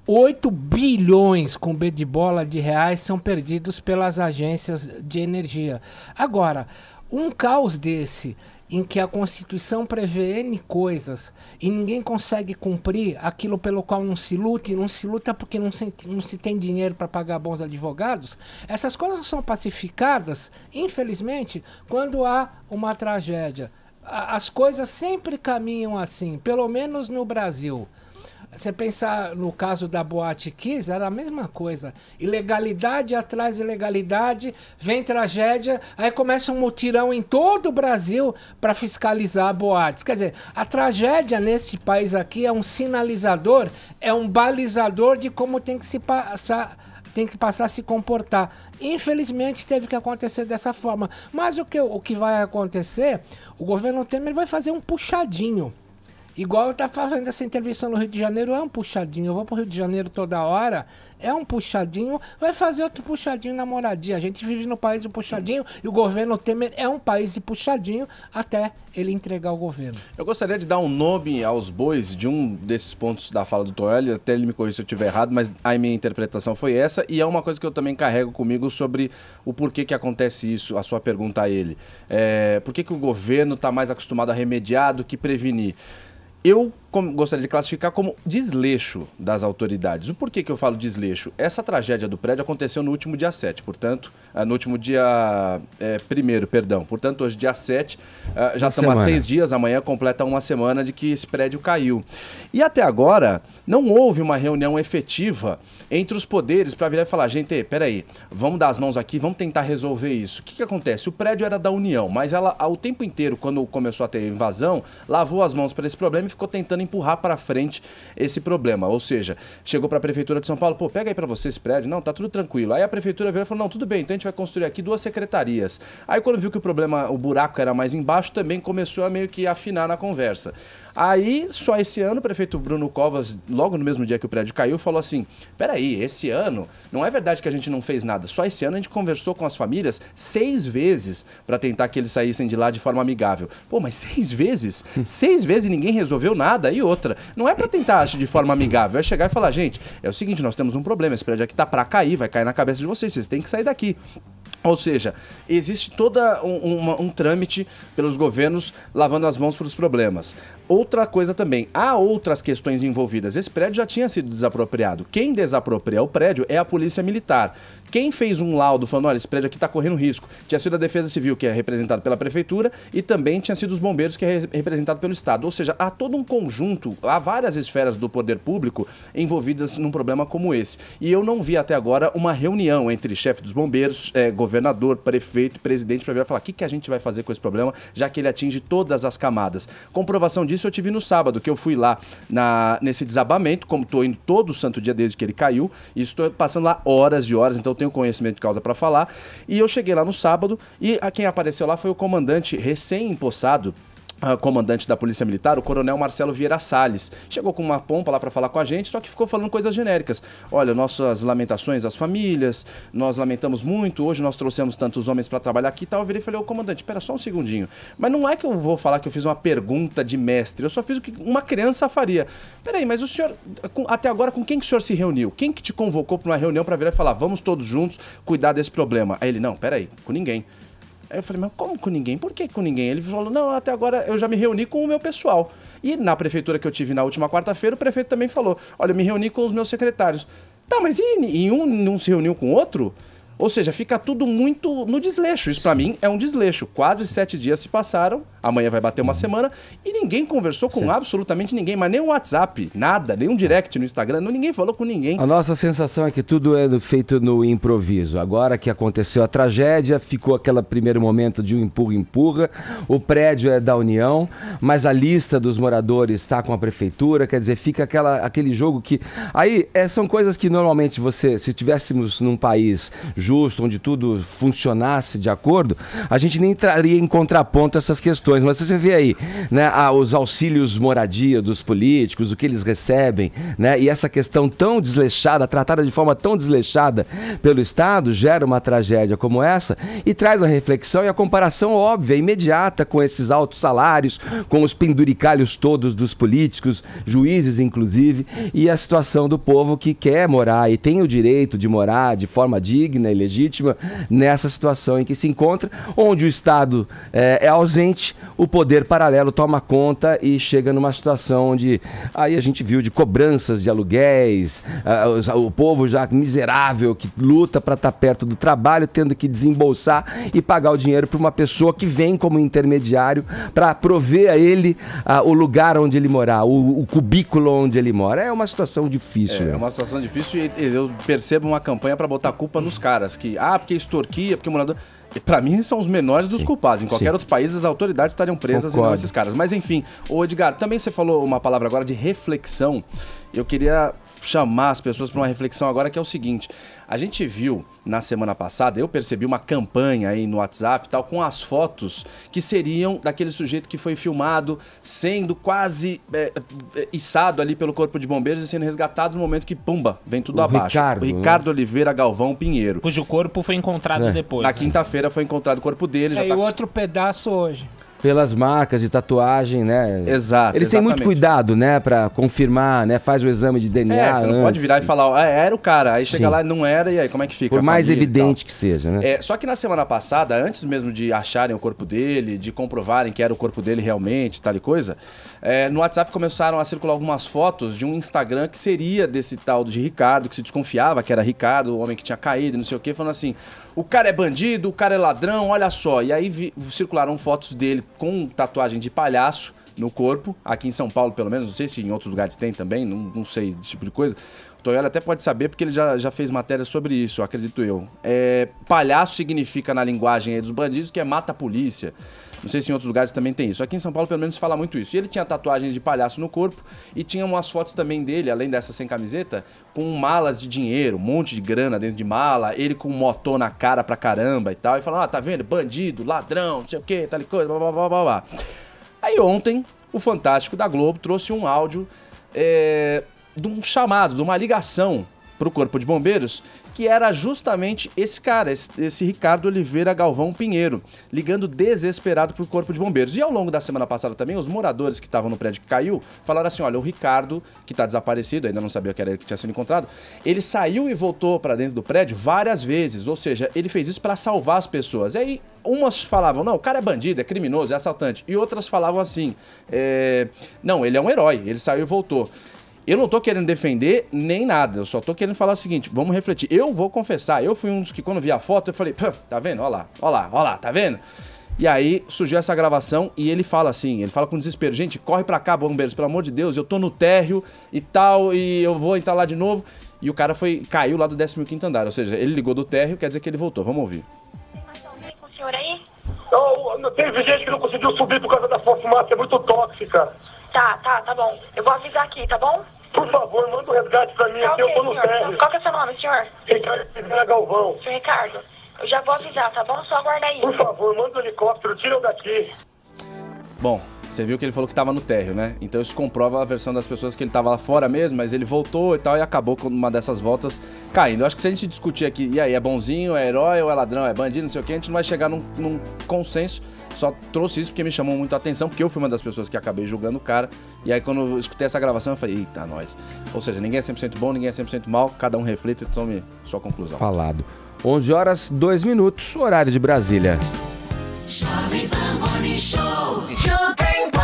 8 bilhões com B de bola de reais são perdidos pelas agências de energia. Agora, Um caos desse, em que a Constituição prevê N coisas e ninguém consegue cumprir aquilo pelo qual não se luta porque não se tem dinheiro para pagar bons advogados, essas coisas são pacificadas, infelizmente, quando há uma tragédia. As coisas sempre caminham assim, pelo menos no Brasil. Você pensar no caso da Boate Kiss, era a mesma coisa. Ilegalidade atrás de ilegalidade, vem tragédia, aí começa um mutirão em todo o Brasil para fiscalizar boates. Quer dizer, a tragédia nesse país aqui é um sinalizador, é um balizador de como tem que passar a se comportar. Infelizmente teve que acontecer dessa forma. Mas o que vai acontecer, o governo Temer vai fazer um puxadinho. Igual tá fazendo essa intervenção no Rio de Janeiro, é um puxadinho. Eu vou pro Rio de Janeiro toda hora, é um puxadinho. Vai fazer outro puxadinho na moradia. A gente vive no país do puxadinho e o governo Temer é um país de puxadinho até ele entregar o governo. Eu gostaria de dar um nome aos bois de um desses pontos da fala do Toelli, até ele me corrija se eu estiver errado, mas a minha interpretação foi essa, e é uma coisa que eu também carrego comigo sobre o porquê que acontece isso, a sua pergunta a ele. Por que o governo está mais acostumado a remediar do que prevenir? Eu gostaria de classificar como desleixo das autoridades. O porquê que eu falo desleixo? Essa tragédia do prédio aconteceu no último dia 7, portanto, no último dia 1º, perdão. Portanto, hoje dia 7, já estamos há 6 dias, amanhã completa uma semana de que esse prédio caiu. E até agora, não houve uma reunião efetiva entre os poderes para virar e falar, gente, peraí, vamos dar as mãos aqui, vamos tentar resolver isso. O que acontece? O prédio era da União, mas ela, ao tempo inteiro, quando começou a ter invasão, lavou as mãos para esse problema e ficou tentando empurrar para frente esse problema. Ou seja, chegou para a Prefeitura de São Paulo, pô, pega aí para você esse prédio. Não, tá tudo tranquilo. Aí a Prefeitura veio e falou, não, tudo bem, então a gente vai construir aqui 2 secretarias. Aí quando viu que o buraco era mais embaixo, também começou a meio que afinar na conversa. Aí, só esse ano, o prefeito Bruno Covas, logo no mesmo dia que o prédio caiu, falou assim, peraí, esse ano, não é verdade que a gente não fez nada, só esse ano a gente conversou com as famílias 6 vezes para tentar que eles saíssem de lá de forma amigável. Pô, mas 6 vezes? 6 vezes e ninguém resolveu nada? E outra, não é para tentar agir de forma amigável, é chegar e falar, gente, é o seguinte, nós temos um problema, esse prédio aqui tá para cair, vai cair na cabeça de vocês têm que sair daqui. Ou seja, existe todo um trâmite pelos governos lavando as mãos para os problemas. Outra coisa também, há outras questões envolvidas. Esse prédio já tinha sido desapropriado. Quem desapropria o prédio é a Polícia Militar. Quem fez um laudo falando, olha, esse prédio aqui está correndo risco, tinha sido a Defesa Civil, que é representada pela Prefeitura, e também tinha sido os bombeiros, que é representado pelo Estado. Ou seja, há todo um conjunto, há várias esferas do poder público envolvidas num problema como esse. E eu não vi até agora uma reunião entre chefe dos bombeiros, governador, prefeito e presidente para vir e falar o que a gente vai fazer com esse problema, já que ele atinge todas as camadas. Comprovação disso eu tive no sábado, que eu fui lá nesse desabamento, como estou indo todo santo dia desde que ele caiu, e estou passando lá horas e horas, então eu tenho conhecimento de causa para falar. E eu cheguei lá no sábado e quem apareceu lá foi o comandante recém-empossado, comandante da Polícia Militar, o coronel Marcelo Vieira Salles. Chegou com uma pompa lá para falar com a gente, só que ficou falando coisas genéricas. Olha, nossas lamentações às famílias, nós lamentamos muito, hoje nós trouxemos tantos homens para trabalhar aqui e tal. Eu virei e falei, ô comandante, espera só um segundinho. Mas não é que eu vou falar que eu fiz uma pergunta de mestre, eu só fiz o que uma criança faria. Peraí, mas o senhor, até agora, com quem que o senhor se reuniu? Quem que te convocou para uma reunião para virar e falar, vamos todos juntos cuidar desse problema? Aí ele, não, peraí, com ninguém. Aí eu falei, mas como com ninguém? Por que com ninguém? Ele falou, não, até agora eu já me reuni com o meu pessoal. E na prefeitura que eu tive na última quarta-feira, o prefeito também falou, olha, eu me reuni com os meus secretários. Tá, mas e um não se reuniu com o outro? Ou seja, fica tudo muito no desleixo. Isso pra mim é um desleixo. Quase 7 dias se passaram, amanhã vai bater uma semana, e ninguém conversou com absolutamente ninguém, mas nem um WhatsApp, nada, nem um direct no Instagram, ninguém falou com ninguém. A nossa sensação é que tudo é feito no improviso. Agora que aconteceu a tragédia, ficou aquele primeiro momento de um empurra-empurra, o prédio é da União, mas a lista dos moradores está com a prefeitura, quer dizer, fica aquele jogo que... Aí, são coisas que normalmente se tivéssemos num país justo, onde tudo funcionasse de acordo, a gente nem entraria em contraponto a essas questões. Mas você vê aí, né, os auxílios moradia dos políticos, o que eles recebem, né, e essa questão tão desleixada, tratada de forma tão desleixada pelo Estado, gera uma tragédia como essa e traz a reflexão e a comparação óbvia, imediata com esses altos salários, com os penduricalhos todos dos políticos, juízes inclusive, e a situação do povo que quer morar e tem o direito de morar de forma digna ilegítima, nessa situação em que se encontra, onde o Estado é ausente, o poder paralelo toma conta e chega numa situação onde aí a gente viu de cobranças de aluguéis, o povo já miserável que luta para estar perto do trabalho, tendo que desembolsar e pagar o dinheiro para uma pessoa que vem como intermediário para prover a ele o lugar onde ele morar, o cubículo onde ele mora. É uma situação difícil. É uma situação difícil e eu percebo uma campanha para botar a culpa nos caras, que porque extorquia, porque morador... Pra mim, são os menores dos culpados. Em qualquer outro país, as autoridades estariam presas e não esses caras. Mas enfim, ô Edgar, também você falou uma palavra agora de reflexão. Eu queria chamar as pessoas para uma reflexão agora, que é o seguinte. A gente viu na semana passada, eu percebi uma campanha aí no WhatsApp e tal, com as fotos que seriam daquele sujeito que foi filmado sendo quase içado ali pelo Corpo de Bombeiros e sendo resgatado no momento que, pumba, vem tudo abaixo. Ricardo Oliveira Galvão Pinheiro. Cujo corpo foi encontrado depois. Na quinta-feira foi encontrado o corpo dele. E outro pedaço hoje. Pelas marcas de tatuagem, né? Exato. Eles têm muito cuidado, né? Pra confirmar, né? Faz o exame de DNA. Você não pode virar e falar, era o cara. Aí chega lá, não era, e aí como é que fica? Por mais evidente que seja, né? Só que na semana passada, antes mesmo de acharem o corpo dele, de comprovarem que era o corpo dele realmente, tal e coisa, no WhatsApp começaram a circular algumas fotos de um Instagram que seria desse tal de Ricardo, que se desconfiava que era Ricardo, o homem que tinha caído, não sei o quê, falando assim, o cara é bandido, o cara é ladrão, olha só. E aí circularam fotos dele com tatuagem de palhaço no corpo, aqui em São Paulo pelo menos, não sei se em outros lugares tem também, não sei desse tipo de coisa. O Toyoli até pode saber porque ele já fez matéria sobre isso, acredito eu. Palhaço significa na linguagem aí dos bandidos que mata a polícia. Não sei se em outros lugares também tem isso. Aqui em São Paulo, pelo menos, se fala muito isso. E ele tinha tatuagens de palhaço no corpo e tinha umas fotos também dele, além dessa sem camiseta, com malas de dinheiro, um monte de grana dentro de mala, ele com um motor na cara pra caramba e tal. E falando, tá vendo? Bandido, ladrão, não sei o que, tal coisa, blá, blá, blá, blá, blá. Aí ontem, o Fantástico da Globo trouxe um áudio de um chamado, de uma ligação pro Corpo de Bombeiros, que era justamente esse cara, esse Ricardo Oliveira Galvão Pinheiro, ligando desesperado pro Corpo de Bombeiros. E ao longo da semana passada também, os moradores que estavam no prédio que caiu, falaram assim, olha, o Ricardo, que tá desaparecido, ainda não sabia que era ele que tinha sido encontrado, ele saiu e voltou pra dentro do prédio várias vezes, ou seja, ele fez isso pra salvar as pessoas. E aí, umas falavam, não, o cara é bandido, é criminoso, é assaltante. E outras falavam assim, não, ele é um herói, ele saiu e voltou. Eu não tô querendo defender nem nada, eu só tô querendo falar o seguinte, vamos refletir. Eu vou confessar, eu fui um dos que quando vi a foto, eu falei, tá vendo? Ó lá, tá vendo? E aí surgiu essa gravação e ele fala assim, ele fala com desespero, gente, corre pra cá, bombeiros, pelo amor de Deus, eu tô no térreo e tal, e eu vou entrar lá de novo. E o cara caiu lá do 15º andar, ou seja, ele ligou do térreo, quer dizer que ele voltou, vamos ouvir. Tem mais alguém com o senhor aí? Não, teve gente que não conseguiu subir por causa da fumaça, é muito tóxica. Tá bom. Eu vou avisar aqui, tá bom? Por favor, manda um resgate pra mim, aqui eu tô no térreo. Qual que é o seu nome, senhor? Ricardo Oliveira Galvão. Senhor Ricardo, eu já vou avisar, tá bom? Só aguarda aí. Por favor, manda um helicóptero, tira eu daqui. Bom, você viu que ele falou que tava no térreo, né? Então isso comprova a versão das pessoas que ele tava lá fora mesmo, mas ele voltou e tal, e acabou com uma dessas voltas caindo. Eu acho que se a gente discutir aqui, e aí, é bonzinho, é herói ou é ladrão, é bandido, não sei o que, a gente não vai chegar num consenso. Só trouxe isso porque me chamou muito a atenção, porque eu fui uma das pessoas que acabei julgando o cara. E aí quando eu escutei essa gravação, eu falei, eita, nós. Ou seja, ninguém é 100% bom, ninguém é 100% mal, cada um reflita e tome sua conclusão. Falado. 11 horas, 2 minutos, horário de Brasília. Jovem Pan Morning Show. Jovem Pan.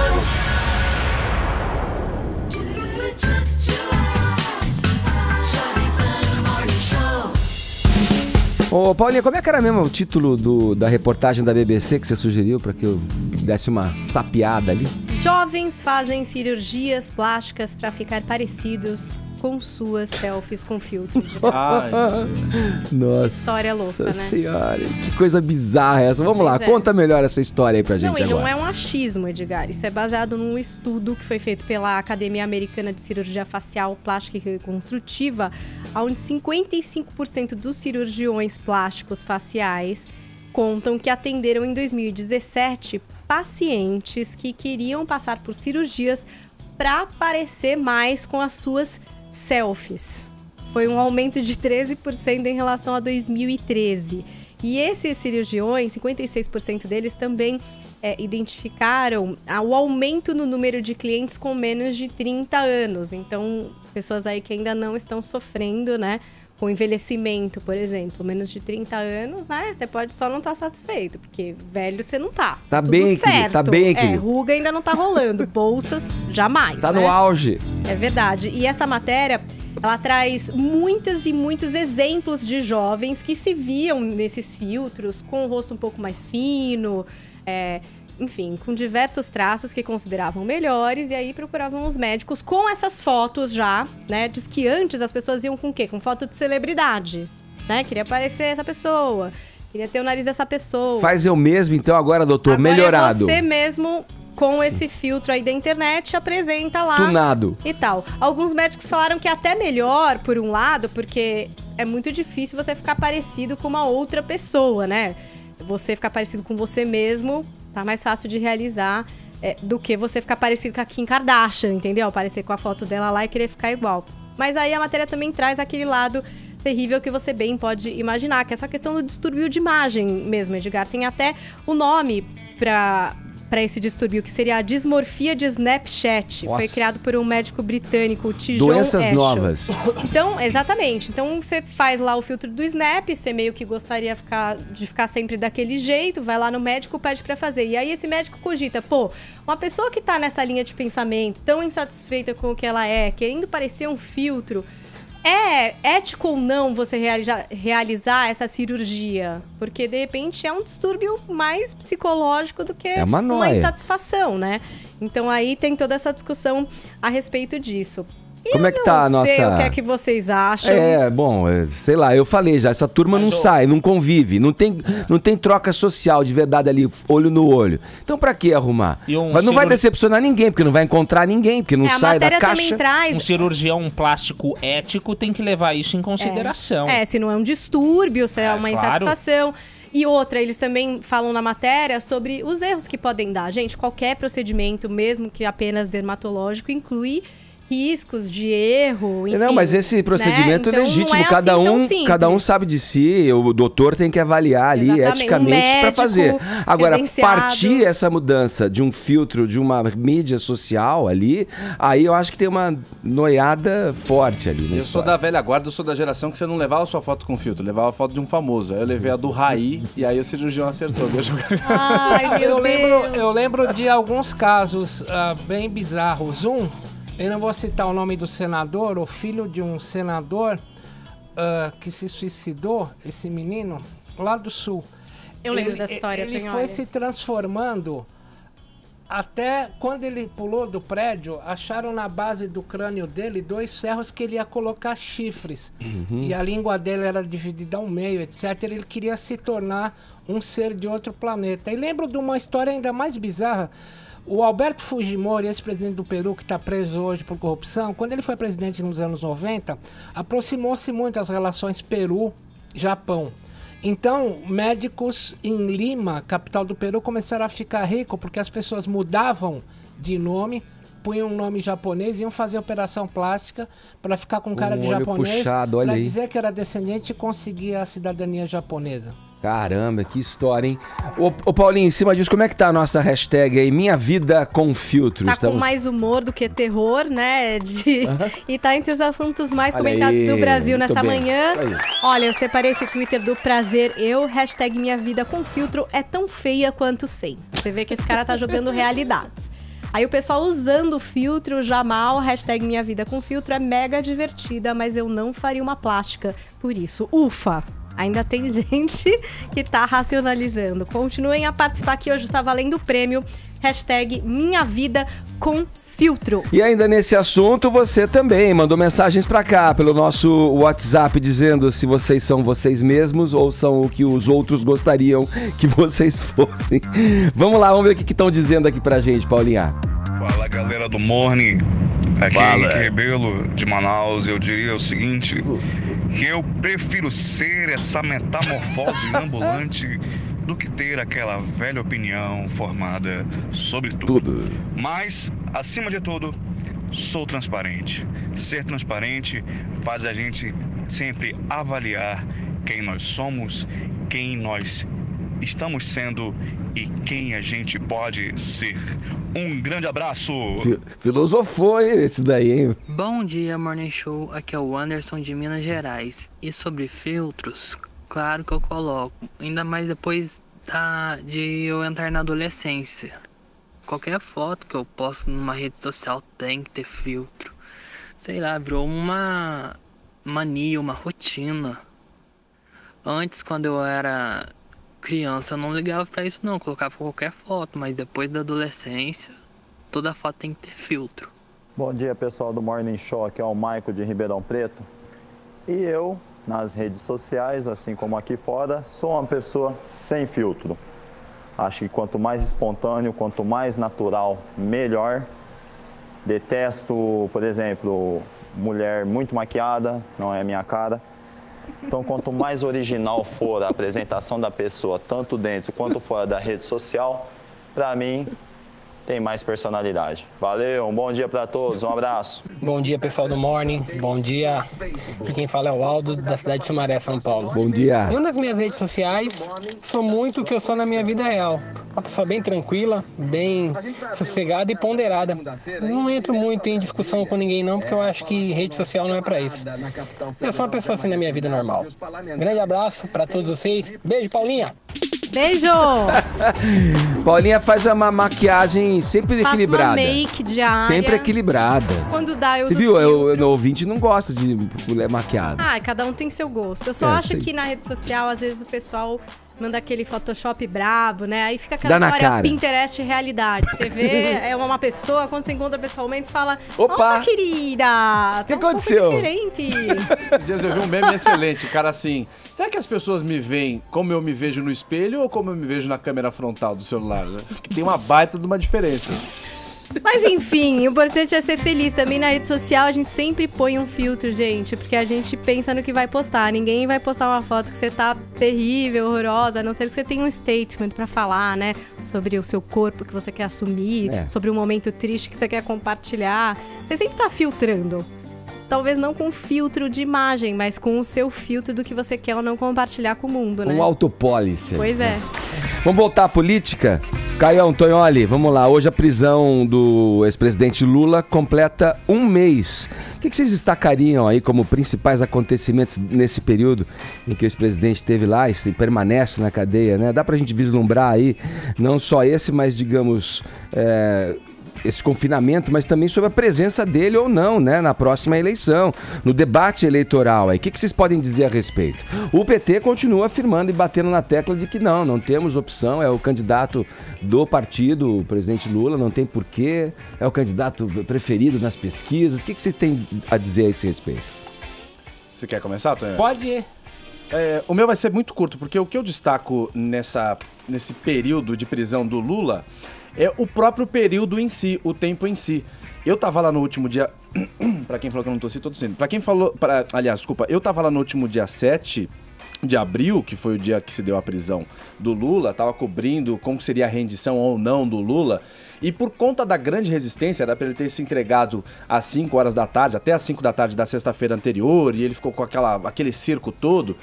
Jovem Pan Morning Show. Ô, Paulinha, como é que era mesmo o título da reportagem da BBC que você sugeriu para que eu desse uma sapeada ali? Jovens fazem cirurgias plásticas para ficar parecidos com suas selfies com filtro. Nossa História louca, né? Senhora, que coisa bizarra essa. Vamos lá, conta melhor essa história aí pra gente agora. Não é um achismo, Edgar. Isso é baseado num estudo que foi feito pela Academia Americana de Cirurgia Facial, Plástica e Reconstrutiva, onde 55% dos cirurgiões plásticos faciais contam que atenderam em 2017 pacientes que queriam passar por cirurgias para parecer mais com as suas selfies. Foi um aumento de 13% em relação a 2013. E esses cirurgiões, 56% deles também identificaram o aumento no número de clientes com menos de 30 anos. Então, pessoas aí que ainda não estão sofrendo, né, com envelhecimento, por exemplo, menos de 30 anos, né? Você pode só não estar satisfeito, porque velho você não tá. Tá Tudo bem, certo. querido, tá bem, querido. Ruga ainda não tá rolando, bolsas jamais, Tá né? no auge. É verdade. E essa matéria, ela traz muitos e muitos exemplos de jovens que se viam nesses filtros com o rosto um pouco mais fino, enfim, com diversos traços que consideravam melhores, e aí procuravam os médicos com essas fotos já, né? Diz que antes as pessoas iam com o quê? Com foto de celebridade, né? Queria parecer essa pessoa, queria ter o nariz dessa pessoa. Faz eu mesmo, então, agora, doutor, Agora melhorado. É você mesmo com esse filtro aí da internet, apresenta lá. Tunado. E tal. Alguns médicos falaram que é até melhor, por um lado, porque é muito difícil você ficar parecido com uma outra pessoa, né? Você ficar parecido com você mesmo tá mais fácil de realizar do que você ficar parecido com a Kim Kardashian, entendeu? Aparecer com a foto dela lá e querer ficar igual. Mas aí a matéria também traz aquele lado terrível que você bem pode imaginar, que é essa questão do distúrbio de imagem mesmo, Edgar. Tem até o nome para esse distúrbio, que seria a dismorfia de Snapchat. Nossa. Foi criado por um médico britânico, o T. John Doenças Ashel. novas. Então, exatamente. Então, você faz lá o filtro do Snap, você meio que gostaria de ficar sempre daquele jeito, vai lá no médico, pede pra fazer. E aí esse médico cogita, uma pessoa que tá nessa linha de pensamento, tão insatisfeita com o que ela é, querendo parecer um filtro, é ético ou não você realizar essa cirurgia? Porque, de repente, é um distúrbio mais psicológico do que uma noia. insatisfação, né? Então, aí tem toda essa discussão a respeito disso. Como é que tá a nossa... Não sei o que é que vocês acham. Sei lá, eu falei já, essa turma não sai, não convive, não tem troca social de verdade ali, olho no olho. Então pra que arrumar? Mas não vai decepcionar ninguém, porque não vai encontrar ninguém, porque não sai da caixa. Traz... Um cirurgião plástico ético tem que levar isso em consideração. Se não é um distúrbio, se é uma insatisfação. E outra, eles também falam na matéria sobre os erros que podem dar. Gente, qualquer procedimento, mesmo que apenas dermatológico, inclui riscos de erro, enfim. Não, mas esse procedimento é legítimo, cada um sabe de si, o doutor tem que avaliar ali eticamente para fazer. Agora, partir essa mudança de um filtro, de uma mídia social ali, aí eu acho que tem uma noiada forte ali. Eu sou da velha guarda, eu sou da geração que você não levava a sua foto com filtro, levava a foto de um famoso. Aí eu levei a do Raí e aí o cirurgião acertou. Eu lembro de alguns casos bem bizarros. Eu não vou citar o nome do senador, o filho de um senador que se suicidou, esse menino, lá do Sul. Eu lembro da história. Ele foi se transformando até quando ele pulou do prédio, acharam na base do crânio dele 2 ferros que ele ia colocar chifres. E a língua dele era dividida ao meio, etc. Ele queria se tornar um ser de outro planeta. E lembro de uma história ainda mais bizarra. O Alberto Fujimori, ex-presidente do Peru, que está preso hoje por corrupção, quando ele foi presidente nos anos 90, aproximou-se muito as relações Peru-Japão. Então, médicos em Lima, capital do Peru, começaram a ficar ricos porque as pessoas mudavam de nome, punham um nome japonês e iam fazer operação plástica para ficar com cara de japonês, para dizer que era descendente e conseguir a cidadania japonesa. Caramba, que história, hein? Ô Paulinho, em cima disso, como é que tá a nossa hashtag aí? Minha vida com filtro. Tá com mais humor do que terror, né? E tá entre os assuntos mais comentados do Brasil nessa manhã. Olha, eu separei esse Twitter do Prazer hashtag Minha Vida com Filtro é tão feia quanto sem. Você vê que esse cara tá jogando realidades. Aí o pessoal usando o filtro Jamal, hashtag Minha Vida com Filtro é mega divertida, mas eu não faria uma plástica. Por isso, ufa! Ainda tem gente que tá racionalizando. Continuem a participar, que hoje tá valendo o prêmio. Hashtag Minha Vida com Filtro. E ainda nesse assunto, você também mandou mensagens pra cá, pelo nosso WhatsApp, dizendo se vocês são vocês mesmos ou são o que os outros gostariam que vocês fossem. Vamos lá, vamos ver o que estão dizendo aqui pra gente, Paulinha. Fala, galera do Morning. Aqui é Henrique Rebelo, de Manaus. Eu diria o seguinte, que eu prefiro ser essa metamorfose ambulante do que ter aquela velha opinião formada sobre tudo. Mas, acima de tudo, sou transparente. Ser transparente faz a gente sempre avaliar quem nós somos, quem nós estamos sendo e quem a gente pode ser. Um grande abraço! Filosofou, hein, esse daí, hein? Bom dia, Morning Show. Aqui é o Anderson de Minas Gerais. E sobre filtros, claro que eu coloco. Ainda mais depois de eu entrar na adolescência. Qualquer foto que eu posto numa rede social tem que ter filtro. Sei lá, virou uma mania, uma rotina. Antes, quando eu era criança, eu não ligava pra isso não, eu colocava qualquer foto, mas depois da adolescência, toda foto tem que ter filtro. Bom dia, pessoal do Morning Show, aqui é o Maico de Ribeirão Preto. E eu, nas redes sociais, assim como aqui fora, sou uma pessoa sem filtro. Acho que quanto mais espontâneo, quanto mais natural, melhor. Detesto, por exemplo, mulher muito maquiada, não é a minha cara. Então, quanto mais original for a apresentação da pessoa, tanto dentro quanto fora da rede social, para mim, tem mais personalidade. Valeu, um bom dia para todos, um abraço. Bom dia, pessoal do Morning. Bom dia. Aqui quem fala é o Aldo, da cidade de Sumaré, São Paulo. Bom dia. Eu, nas minhas redes sociais, sou muito o que eu sou na minha vida real. Uma pessoa bem tranquila, bem sossegada e ponderada. Não entro muito em discussão com ninguém não, porque eu acho que rede social não é para isso. Eu sou uma pessoa assim na minha vida normal. Grande abraço para todos vocês. Beijo, Paulinha. Beijo! Paulinha faz uma maquiagem sempre equilibrada. Uma make diária. Sempre equilibrada. Quando dá, eu Você viu? O ouvinte não gosta de mulher maquiada. Ah, cada um tem seu gosto. Eu só acho que na rede social, às vezes, o pessoal manda aquele Photoshop brabo, né? Aí fica aquela história Pinterest realidade. Você vê, é uma pessoa, quando você encontra pessoalmente, você fala, opa, nossa, querida, o que aconteceu? Diferente. Esses dias eu vi um meme excelente, o cara assim, será que as pessoas me veem como eu me vejo no espelho ou como eu me vejo na câmera frontal do celular? Né? Que tem uma baita de uma diferença. Mas enfim, o importante é ser feliz. Também na rede social a gente sempre põe um filtro, gente, porque a gente pensa no que vai postar. Ninguém vai postar uma foto que você tá terrível, horrorosa, a não ser que você tenha um statement pra falar, né? Sobre o seu corpo que você quer assumir, sobre um momento triste que você quer compartilhar. Você sempre tá filtrando. Talvez não com filtro de imagem, mas com o seu filtro do que você quer ou não compartilhar com o mundo, né? Um autopólice. Pois é. Vamos voltar à política? Caião, Tonholi, vamos lá. Hoje a prisão do ex-presidente Lula completa um mês. O que vocês destacariam aí como principais acontecimentos nesse período em que o ex-presidente esteve lá e permanece na cadeia, né? Dá pra gente vislumbrar aí, não só esse, mas digamos... esse confinamento, mas também sobre a presença dele ou não, né, na próxima eleição, no debate eleitoral. O que vocês podem dizer a respeito? O PT continua afirmando e batendo na tecla de que não temos opção, é o candidato do partido, o presidente Lula, não tem porquê, é o candidato preferido nas pesquisas. O que vocês têm a dizer a esse respeito? Você quer começar, Tonholi? Pode ir. O meu vai ser muito curto, porque o que eu destaco nesse período de prisão do Lula é o próprio período em si, o tempo em si. Eu tava lá no último dia... Pra quem falou que eu não tossi, tô tossindo. Pra quem falou... Aliás, desculpa. Eu tava lá no último dia 7 de abril, que foi o dia que se deu a prisão do Lula. Tava cobrindo como seria a rendição ou não do Lula. E por conta da grande resistência, era pra ele ter se entregado às 5 horas da tarde, até às 5 da tarde da sexta-feira anterior, e ele ficou com aquele circo todo...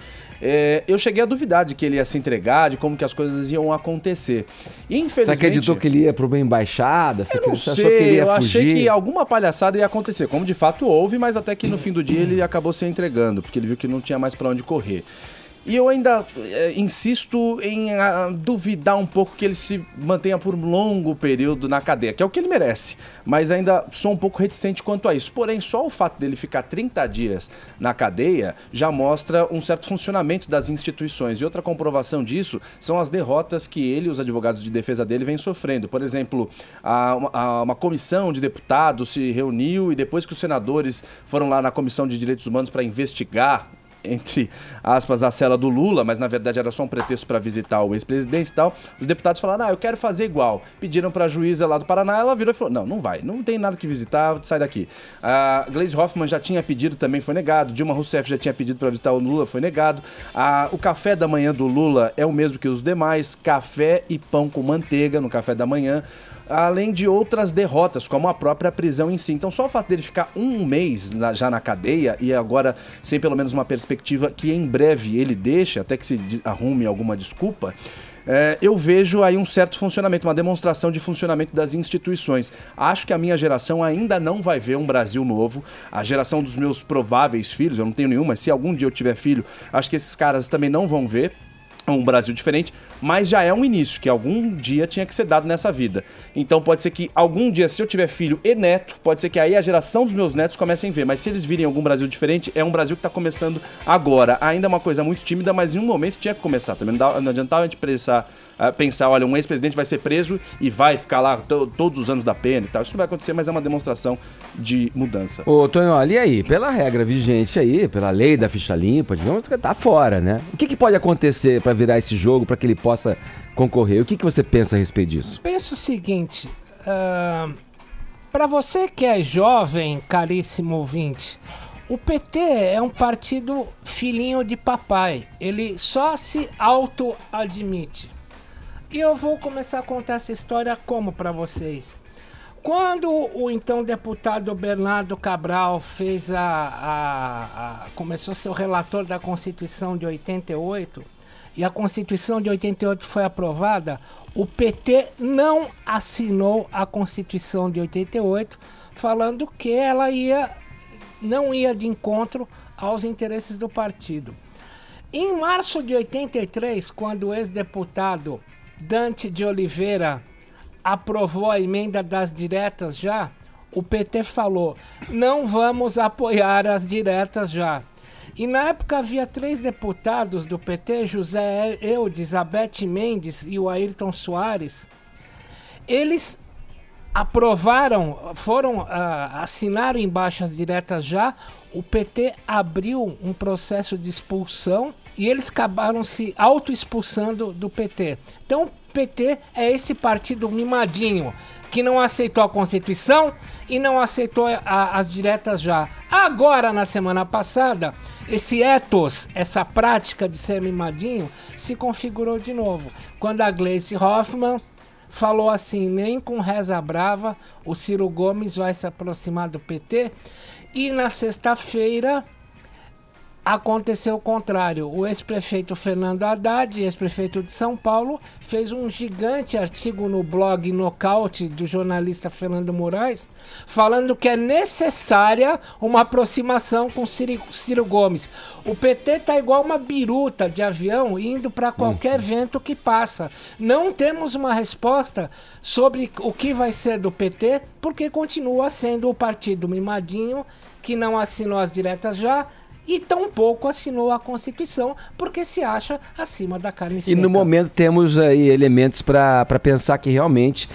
eu cheguei a duvidar de que ele ia se entregar, de como que as coisas iam acontecer. E infelizmente... Você acreditou que ele ia para uma embaixada? Eu não sei, eu achei que alguma palhaçada ia acontecer, como de fato houve, mas até que no fim do dia ele acabou se entregando, porque ele viu que não tinha mais para onde correr. E eu ainda insisto em duvidar um pouco que ele se mantenha por um longo período na cadeia, que é o que ele merece. Mas ainda sou um pouco reticente quanto a isso. Porém, só o fato dele ficar 30 dias na cadeia já mostra um certo funcionamento das instituições. E outra comprovação disso são as derrotas que ele e os advogados de defesa dele vêm sofrendo. Por exemplo, uma comissão de deputados se reuniu e depois que os senadores foram lá na Comissão de Direitos Humanos para investigar, entre aspas, a cela do Lula, mas na verdade era só um pretexto para visitar o ex-presidente e tal, os deputados falaram, eu quero fazer igual. Pediram para a juíza lá do Paraná, ela virou e falou, não vai, não tem nada que visitar, sai daqui. A Gleisi Hoffmann já tinha pedido, também foi negado. Dilma Rousseff já tinha pedido para visitar o Lula, foi negado. O café da manhã do Lula é o mesmo que os demais, café e pão com manteiga no café da manhã, além de outras derrotas, como a própria prisão em si. Então só o fato dele ficar um mês já na cadeia e agora sem pelo menos uma perspectiva que em breve ele deixe, até que se arrume alguma desculpa, eu vejo aí um certo funcionamento, uma demonstração de funcionamento das instituições. Acho que a minha geração ainda não vai ver um Brasil novo. A geração dos meus prováveis filhos, eu não tenho nenhum, mas se algum dia eu tiver filho, acho que esses caras também não vão ver um Brasil diferente, mas já é um início, que algum dia tinha que ser dado nessa vida. Então pode ser que algum dia, se eu tiver filho e neto, pode ser que aí a geração dos meus netos comecem a ver, mas se eles virem algum Brasil diferente, é um Brasil que está começando agora. Ainda é uma coisa muito tímida, mas em um momento tinha que começar também. Não adiantava a gente pensar, olha, um ex-presidente vai ser preso e vai ficar lá todos os anos da pena e tal. Isso não vai acontecer, mas é uma demonstração de mudança. Ô, Tonho, olha aí, pela regra vigente aí, pela lei da ficha limpa, digamos que tá fora, né? O que pode acontecer para virar esse jogo, para que ele possa concorrer? O que você pensa a respeito disso? Penso o seguinte, para você que é jovem, caríssimo ouvinte, o PT é um partido filhinho de papai, ele só se auto-admite. E eu vou começar a contar essa história como para vocês. Quando o então deputado Bernardo Cabral fez começou a ser o relator da Constituição de 88, e a Constituição de 88 foi aprovada, o PT não assinou a Constituição de 88, falando que ela não ia de encontro aos interesses do partido. Em março de 83, quando o ex-deputado Dante de Oliveira aprovou a emenda das diretas já, o PT falou, não vamos apoiar as diretas já. E na época havia 3 deputados do PT, José Eudes, a Beth Mendes e o Ayrton Soares. Eles assinaram embaixo as diretas já, o PT abriu um processo de expulsão e eles acabaram se auto-expulsando do PT. Então o PT é esse partido mimadinho, que não aceitou a Constituição e não aceitou as diretas já. Agora, na semana passada, esse ethos, essa prática de ser mimadinho, se configurou de novo. Quando a Gleisi Hoffmann falou assim, nem com reza brava o Ciro Gomes vai se aproximar do PT. E na sexta-feira aconteceu o contrário. O ex-prefeito Fernando Haddad, ex-prefeito de São Paulo, fez um gigante artigo no blog Nocaute do jornalista Fernando Moraes, falando que é necessária uma aproximação com Ciro Gomes. O PT tá igual uma biruta de avião indo para qualquer vento que passa. Não temos uma resposta sobre o que vai ser do PT, porque continua sendo o partido mimadinho que não assinou as diretas já, e tampouco assinou a Constituição, porque se acha acima da carne seca. E no momento temos aí elementos para pensar que realmente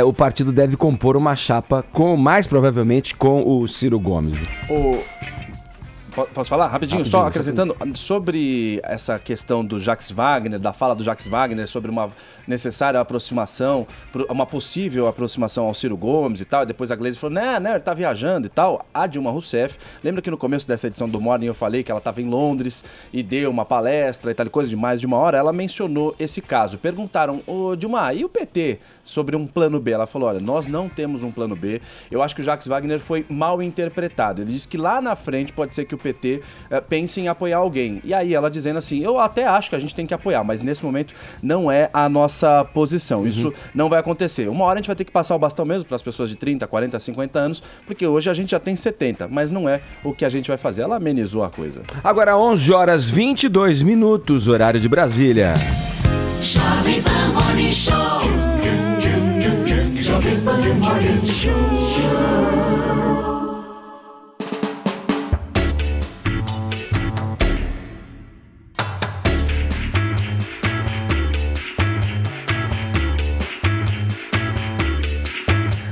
o partido deve compor uma chapa, mais provavelmente com o Ciro Gomes. Posso falar? Rapidinho, só acrescentando sobre essa questão do Jacques Wagner, da fala do Jacques Wagner sobre uma necessária aproximação, uma possível aproximação ao Ciro Gomes e tal, e depois a Gleisi falou, não, ele tá viajando e tal. A Dilma Rousseff, lembra que no começo dessa edição do Morning eu falei que ela estava em Londres e deu uma palestra e tal, coisa de mais de uma hora, ela mencionou esse caso. Perguntaram, Dilma, e o PT sobre um plano B? Ela falou, olha, nós não temos um plano B. Eu acho que o Jacques Wagner foi mal interpretado. Ele disse que lá na frente pode ser que o PT pense em apoiar alguém. E aí ela dizendo assim, eu até acho que a gente tem que apoiar, mas nesse momento não é a nossa posição. Isso não vai acontecer. Uma hora a gente vai ter que passar o bastão mesmo para as pessoas de 30, 40, 50 anos, porque hoje a gente já tem 70, mas não é o que a gente vai fazer. Ela amenizou a coisa. Agora 11 horas 22 minutos, horário de Brasília. Jovem Pan Morning Show. Jovem Pan Morning Show.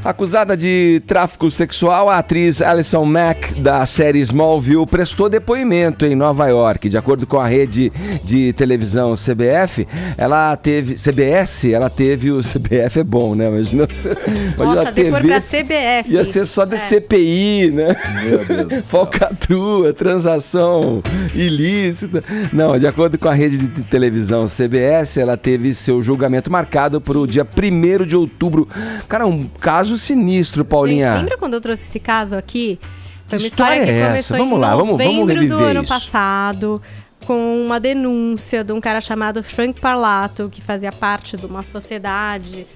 Acusada de tráfico sexual, a atriz Alison Mack, da série Smallville, prestou depoimento em Nova York. De acordo com a rede de televisão CBF, ela teve... CBS? Ela teve o... CBF é bom, né? Mas não... Nossa, depois pra CBF. Ia ser só de CPI, né? Meu Deus do céu. Falcatrua, transação ilícita. Não, de acordo com a rede de televisão CBS, ela teve seu julgamento marcado para o dia 1º de outubro. Cara, um caso sinistro, Paulinha. Gente, lembra quando eu trouxe esse caso aqui? Foi uma história que é começou essa? Vamos lá, vamos reviver do ano isso. passado. com uma denúncia de um cara chamado Frank Parlato, que fazia parte de uma sociedade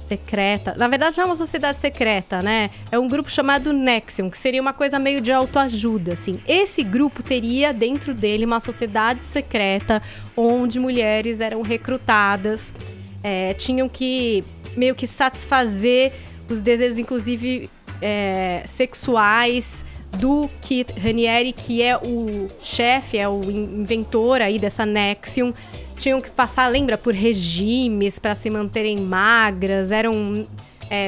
secreta. Na verdade, não é uma sociedade secreta, né? É um grupo chamado Nexium, que seria uma coisa meio de autoajuda, assim. Esse grupo teria dentro dele uma sociedade secreta onde mulheres eram recrutadas, tinham que meio que satisfazer os desejos, inclusive sexuais, do Keith Raniere, que é o chefe, é o inventor aí dessa Nexium. Tinham que passar, lembra, por regimes para se manterem magras, eram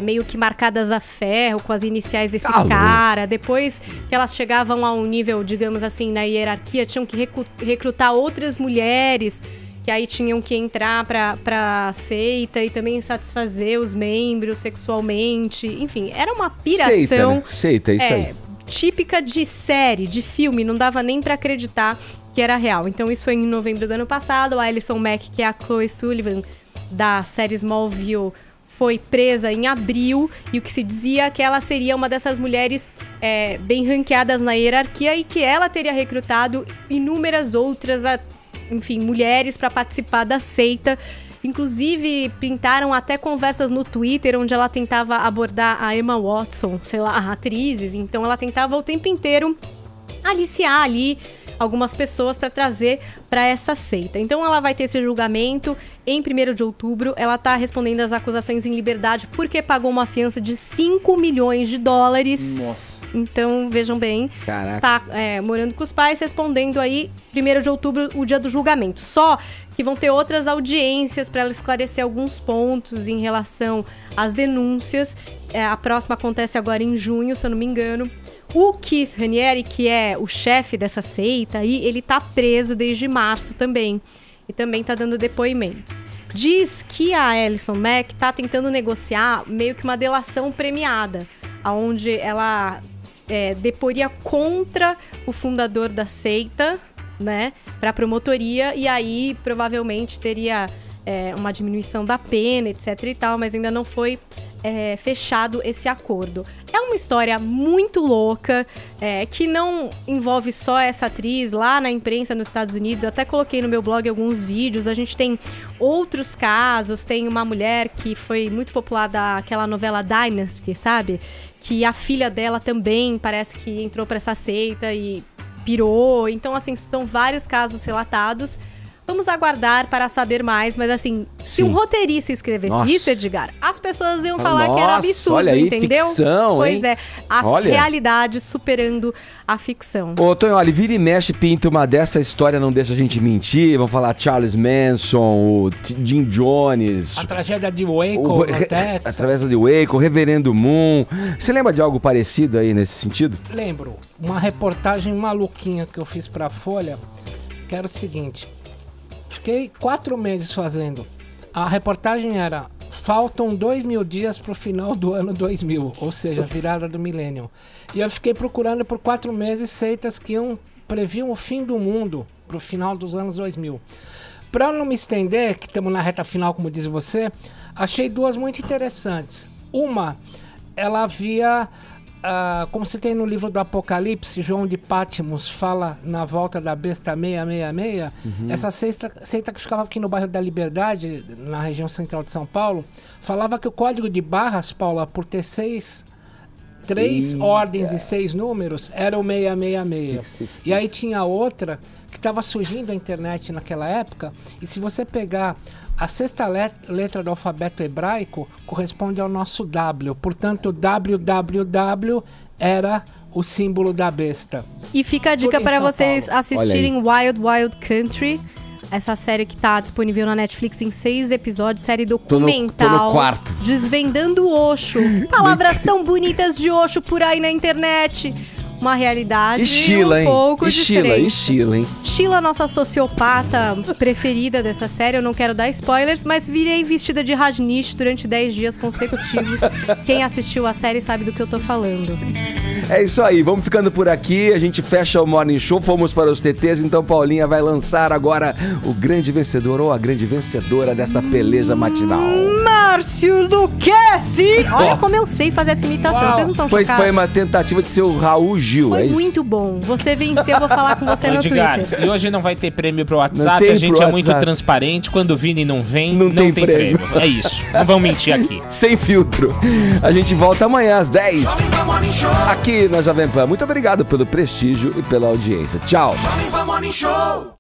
meio que marcadas a ferro com as iniciais desse cara. Depois que elas chegavam a um nível, digamos assim, na hierarquia, tinham que recrutar outras mulheres, que aí tinham que entrar pra seita e também satisfazer os membros sexualmente. Enfim, era uma piração. Seita, né? Seita, isso aí. Típica de série, de filme, não dava nem pra acreditar que era real. Então isso foi em novembro do ano passado. A Alison Mack, que é a Chloe Sullivan da série Smallville, foi presa em abril, e o que se dizia é que ela seria uma dessas mulheres bem ranqueadas na hierarquia e que ela teria recrutado inúmeras outras, enfim, mulheres para participar da seita. Inclusive, pintaram até conversas no Twitter onde ela tentava abordar a Emma Watson, sei lá, atrizes. Então ela tentava o tempo inteiro aliciar ali algumas pessoas para trazer para essa seita. Então ela vai ter esse julgamento em 1º de outubro. Ela tá respondendo às acusações em liberdade porque pagou uma fiança de $5 milhões. Nossa. Então, vejam bem, Caraca. Está morando com os pais, respondendo aí 1º de outubro, o dia do julgamento. Só que vão ter outras audiências para ela esclarecer alguns pontos em relação às denúncias. A próxima acontece agora em junho, se eu não me engano. O Keith Raniere, que é o chefe dessa seita aí, ele tá preso desde março também. E também tá dando depoimentos. Diz que a Alison Mack tá tentando negociar meio que uma delação premiada, onde ela deporia contra o fundador da seita, né, pra promotoria, e aí provavelmente teria uma diminuição da pena, etc e tal, mas ainda não foi fechado esse acordo. É uma história muito louca, que não envolve só essa atriz lá na imprensa nos Estados Unidos. Eu até coloquei no meu blog alguns vídeos. A gente tem outros casos. Tem uma mulher que foi muito popular daquela novela Dynasty, sabe? Que a filha dela também parece que entrou pra essa seita e pirou. Então, assim, são vários casos relatados. Vamos aguardar para saber mais, mas assim, se um roteirista escrevesse isso, Edgar, as pessoas iam falar que era absurdo, olha aí, entendeu? Ficção, pois hein? A realidade superando a ficção. Ô, Tonho, olha, vira e mexe, pinta uma dessa história, não deixa a gente mentir. Vamos falar Charles Manson, o Jim Jones. A tragédia de Waco, no Texas. A tragédia de Waco, o Reverendo Moon. Você lembra de algo parecido aí nesse sentido? Lembro. Uma reportagem maluquinha que eu fiz pra Folha, que era o seguinte... Fiquei 4 meses fazendo. A reportagem era: faltam 2.000 dias pro final do ano 2000, ou seja, virada do milênio. E eu fiquei procurando por 4 meses seitas que previam o fim do mundo pro final dos anos 2000. Para não me estender, que estamos na reta final, como diz você, achei 2 muito interessantes. Uma, ela havia... como se tem no livro do Apocalipse, João de Patmos fala na volta da besta 666, essa seita que ficava aqui no bairro da Liberdade, na região central de São Paulo, falava que o código de barras, Paula, por ter 3 ordens e 6 números, era o 666. E aí tinha outra que estava surgindo na internet naquela época, e se você pegar a 6ª letra do alfabeto hebraico corresponde ao nosso W. Portanto, www era o símbolo da besta. E fica a dica para vocês assistirem Wild Wild Country, essa série que está disponível na Netflix em 6 episódios, série documental. Tô no quarto. Desvendando Osho. Palavras tão bonitas de Osho por aí na internet. Uma realidade Sheila, um pouco diferente. E Sheila, hein? Sheila, nossa sociopata preferida dessa série, eu não quero dar spoilers, mas virei vestida de Rajneesh durante 10 dias consecutivos. Quem assistiu a série sabe do que eu tô falando. É isso aí, vamos ficando por aqui, a gente fecha o Morning Show, fomos para os TTs, então Paulinha vai lançar agora o grande vencedor ou a grande vencedora desta peleja matinal. Márcio Luquezzi. Olha como eu sei fazer essa imitação. Vocês não estão chocados? Foi uma tentativa de ser o Raul Gil, Foi é isso? muito bom. Você venceu, eu vou falar com você no Edgar, Twitter. e hoje não vai ter prêmio pro Não WhatsApp, tem a gente pro é muito WhatsApp. transparente. Quando o Vini não vem, Não tem prêmio. É isso. Não vamos mentir aqui. Sem filtro. A gente volta amanhã às 10 aqui na Jovem Pan. Muito obrigado pelo prestígio e pela audiência. Tchau. Jovem Pan Morning Show.